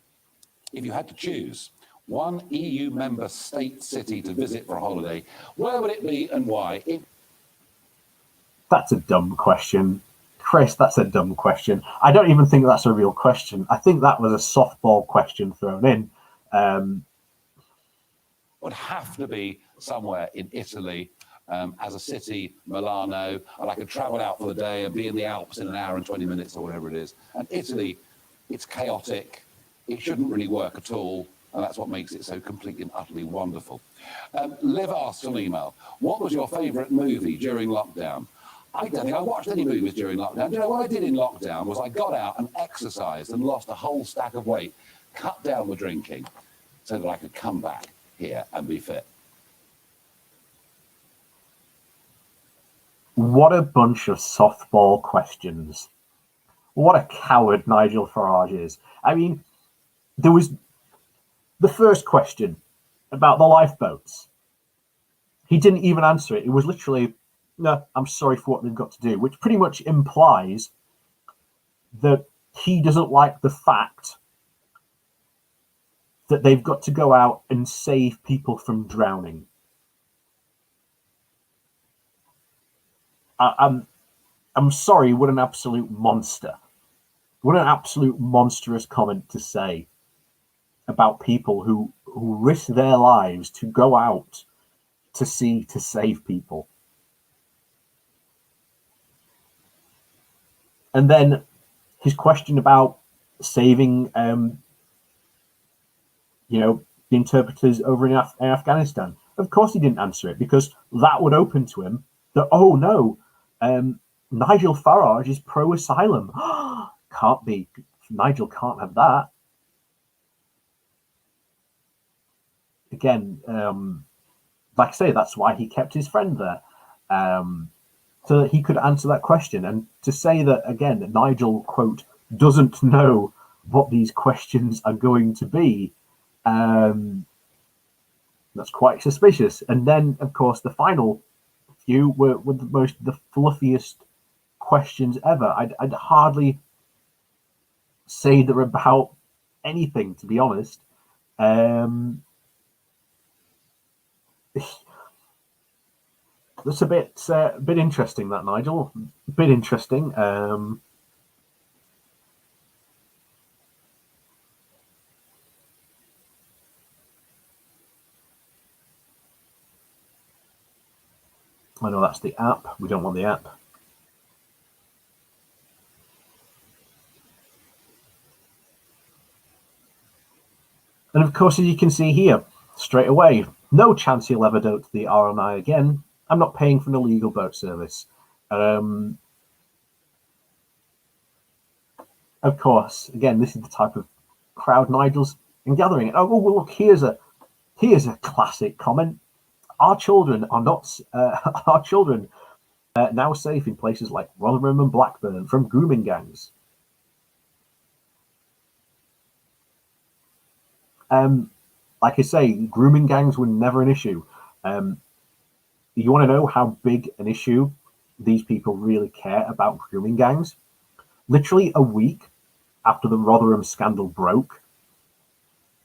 if you had to choose one EU member state city to visit for a holiday, where would it be and why? That's a dumb question. Chris, that's a dumb question. I don't even think that's a real question. I think that was a softball question thrown in. Would have to be somewhere in Italy, as a city, Milano, and I could travel out for the day and be in the Alps in an hour and 20 minutes or whatever it is. And Italy, it's chaotic. It shouldn't really work at all. And that's what makes it so completely and utterly wonderful. Liv asked on email, what was your favourite movie during lockdown? I don't think I watched any movies during lockdown. You know, what I did in lockdown was I got out and exercised and lost a whole stack of weight, cut down the drinking so that I could come back here and be fit. What a bunch of softball questions. What a coward Nigel Farage is. I mean, there was the first question about the lifeboats. He didn't even answer it. It was literally, no, I'm sorry for what they've got to do, which pretty much implies that he doesn't like the fact that they've got to go out and save people from drowning. I'm sorry, what an absolute monster. What an absolute monstrous comment to say about people who risk their lives to go out to sea to save people. And then his question about saving, the interpreters over in Afghanistan. Of course, he didn't answer it because that would open to him that, oh no, Nigel Farage is pro-asylum. Can't be. Nigel can't have that. Again, like I say, that's why he kept his friend there, so that he could answer that question. And to say that, again, that Nigel, quote, doesn't know what these questions are going to be, that's quite suspicious. And then, of course, the final few were the fluffiest questions ever. I'd hardly say they're about anything, to be honest. That's a bit interesting, that, Nigel. A bit interesting. I know that's the app. We don't want the app. And of course, as you can see here, straight away, no chance he'll ever go to the RNI again. I'm not paying for an illegal boat service. Of course, again, this is the type of crowd Nigel's gathering. Oh, well, look, here's a classic comment. Our children are not. Our children now safe in places like Rotherham and Blackburn from grooming gangs. Like I say, grooming gangs were never an issue. You want to know how big an issue these people really care about grooming gangs? Literally a week after the Rotherham scandal broke,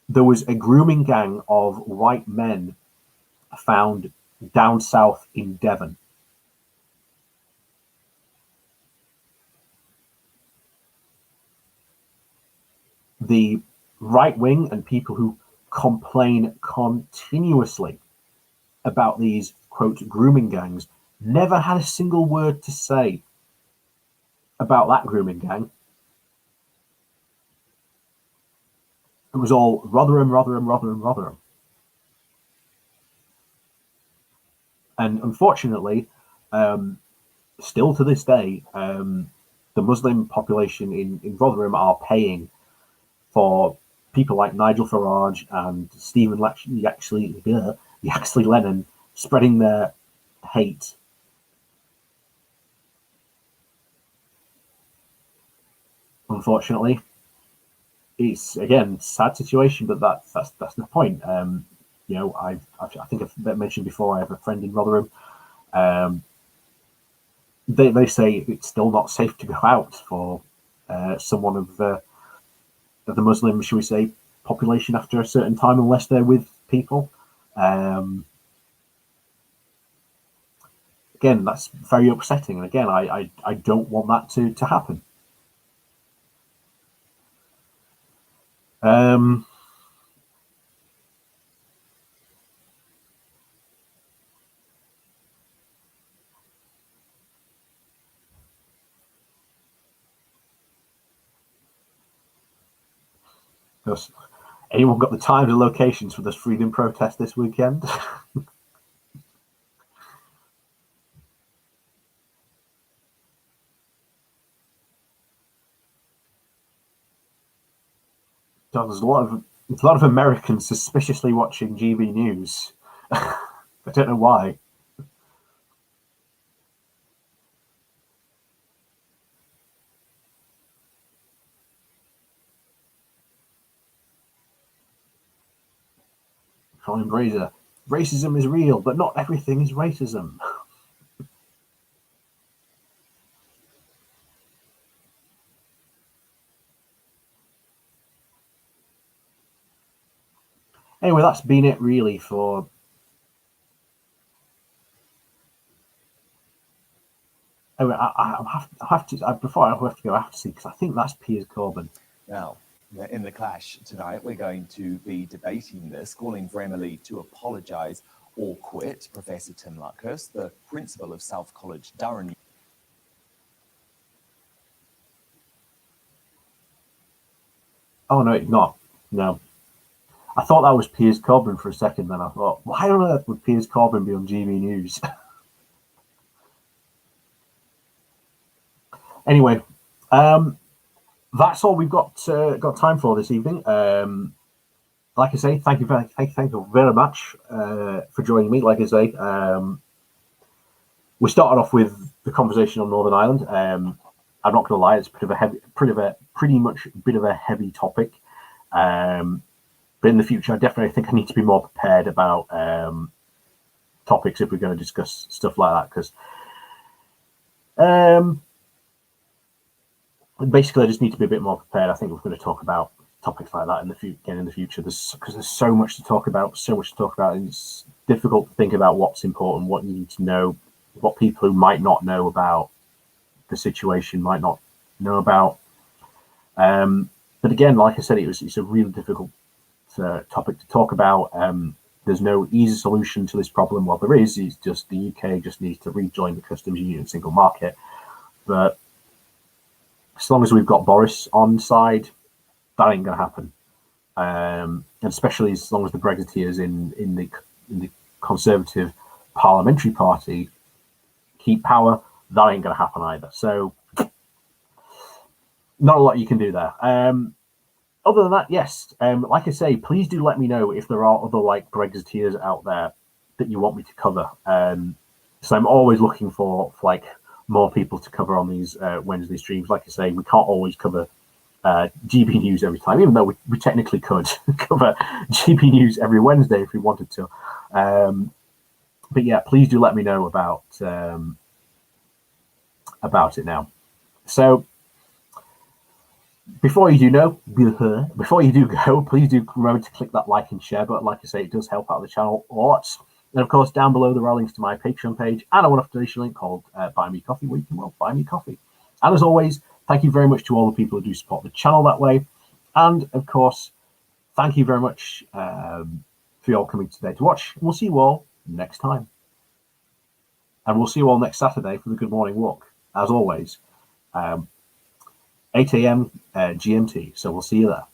there was a grooming gang of white men found down south in Devon. The right wing and people who complain continuously about these, quote, grooming gangs never had a single word to say about that grooming gang. It was all Rotherham, Rotherham, Rotherham, Rotherham. And unfortunately, still to this day, the Muslim population in Rotherham are paying for people like Nigel Farage and Stephen Yaxley Lennon spreading their hate. Unfortunately, it's again sad situation, but that's the point. I think I've mentioned before. I have a friend in Rotherham. They say it's still not safe to go out for someone of the Muslim, shall we say, population after a certain time, unless they're with people. Again, that's very upsetting. And again, I don't want that to happen. Has anyone got the times and locations for this freedom protest this weekend? There's a lot of Americans suspiciously watching GB News. I don't know why. Colin Brazier. Racism is real, but not everything is racism. Anyway, that's been it really for. Anyway, I have to before I have to go. I have to see because I think that's Piers Corbyn. Now, in the clash tonight, we're going to be debating this, calling for Emily to apologise or quit. Professor Tim Luckhurst, the principal of South College, Durham. Oh no, it's not. No. I thought that was Piers Corbyn for a second, then I thought, why on earth would Piers Corbyn be on GB News? Anyway, that's all we've got time for this evening. Like I say, thank you very much for joining me. Like I say, we started off with the conversation on Northern Ireland. I'm not going to lie, it's pretty much a bit of a heavy topic. But in the future, I definitely think I need to be more prepared about topics if we're going to discuss stuff like that. Because basically, I just need to be a bit more prepared. I think we're going to talk about topics like that in the future. Because there's so much to talk about, and it's difficult to think about what's important, what you need to know, what people who might not know about the situation might not know about. But again, like I said, it's a really difficult topic to talk about. There's no easy solution to this problem. Well, there is. It's just the UK just needs to rejoin the customs union single market. But as long as we've got Boris on side, that ain't going to happen. And especially as long as the Brexiteers in the Conservative Parliamentary Party keep power, that ain't going to happen either. So not a lot you can do there. Other than that, yes, like I say, please do let me know if there are other like Brexiteers out there that you want me to cover. So I'm always looking for like more people to cover on these Wednesday streams. Like I say, we can't always cover GB News every time, even though we technically could cover GB News every Wednesday if we wanted to. But yeah, please do let me know about it now. So before you do go, please do remember to click that like and share button. Like I say, it does help out the channel a lot. And of course, down below there are links to my Patreon page and a one-off donation link called Buy Me Coffee, where you can buy me coffee. And as always, thank you very much to all the people who do support the channel that way. And of course, thank you very much for you all coming today to watch. We'll see you all next time. And we'll see you all next Saturday for the Good Morning Walk, as always. 8 a.m. GMT. So we'll see you there.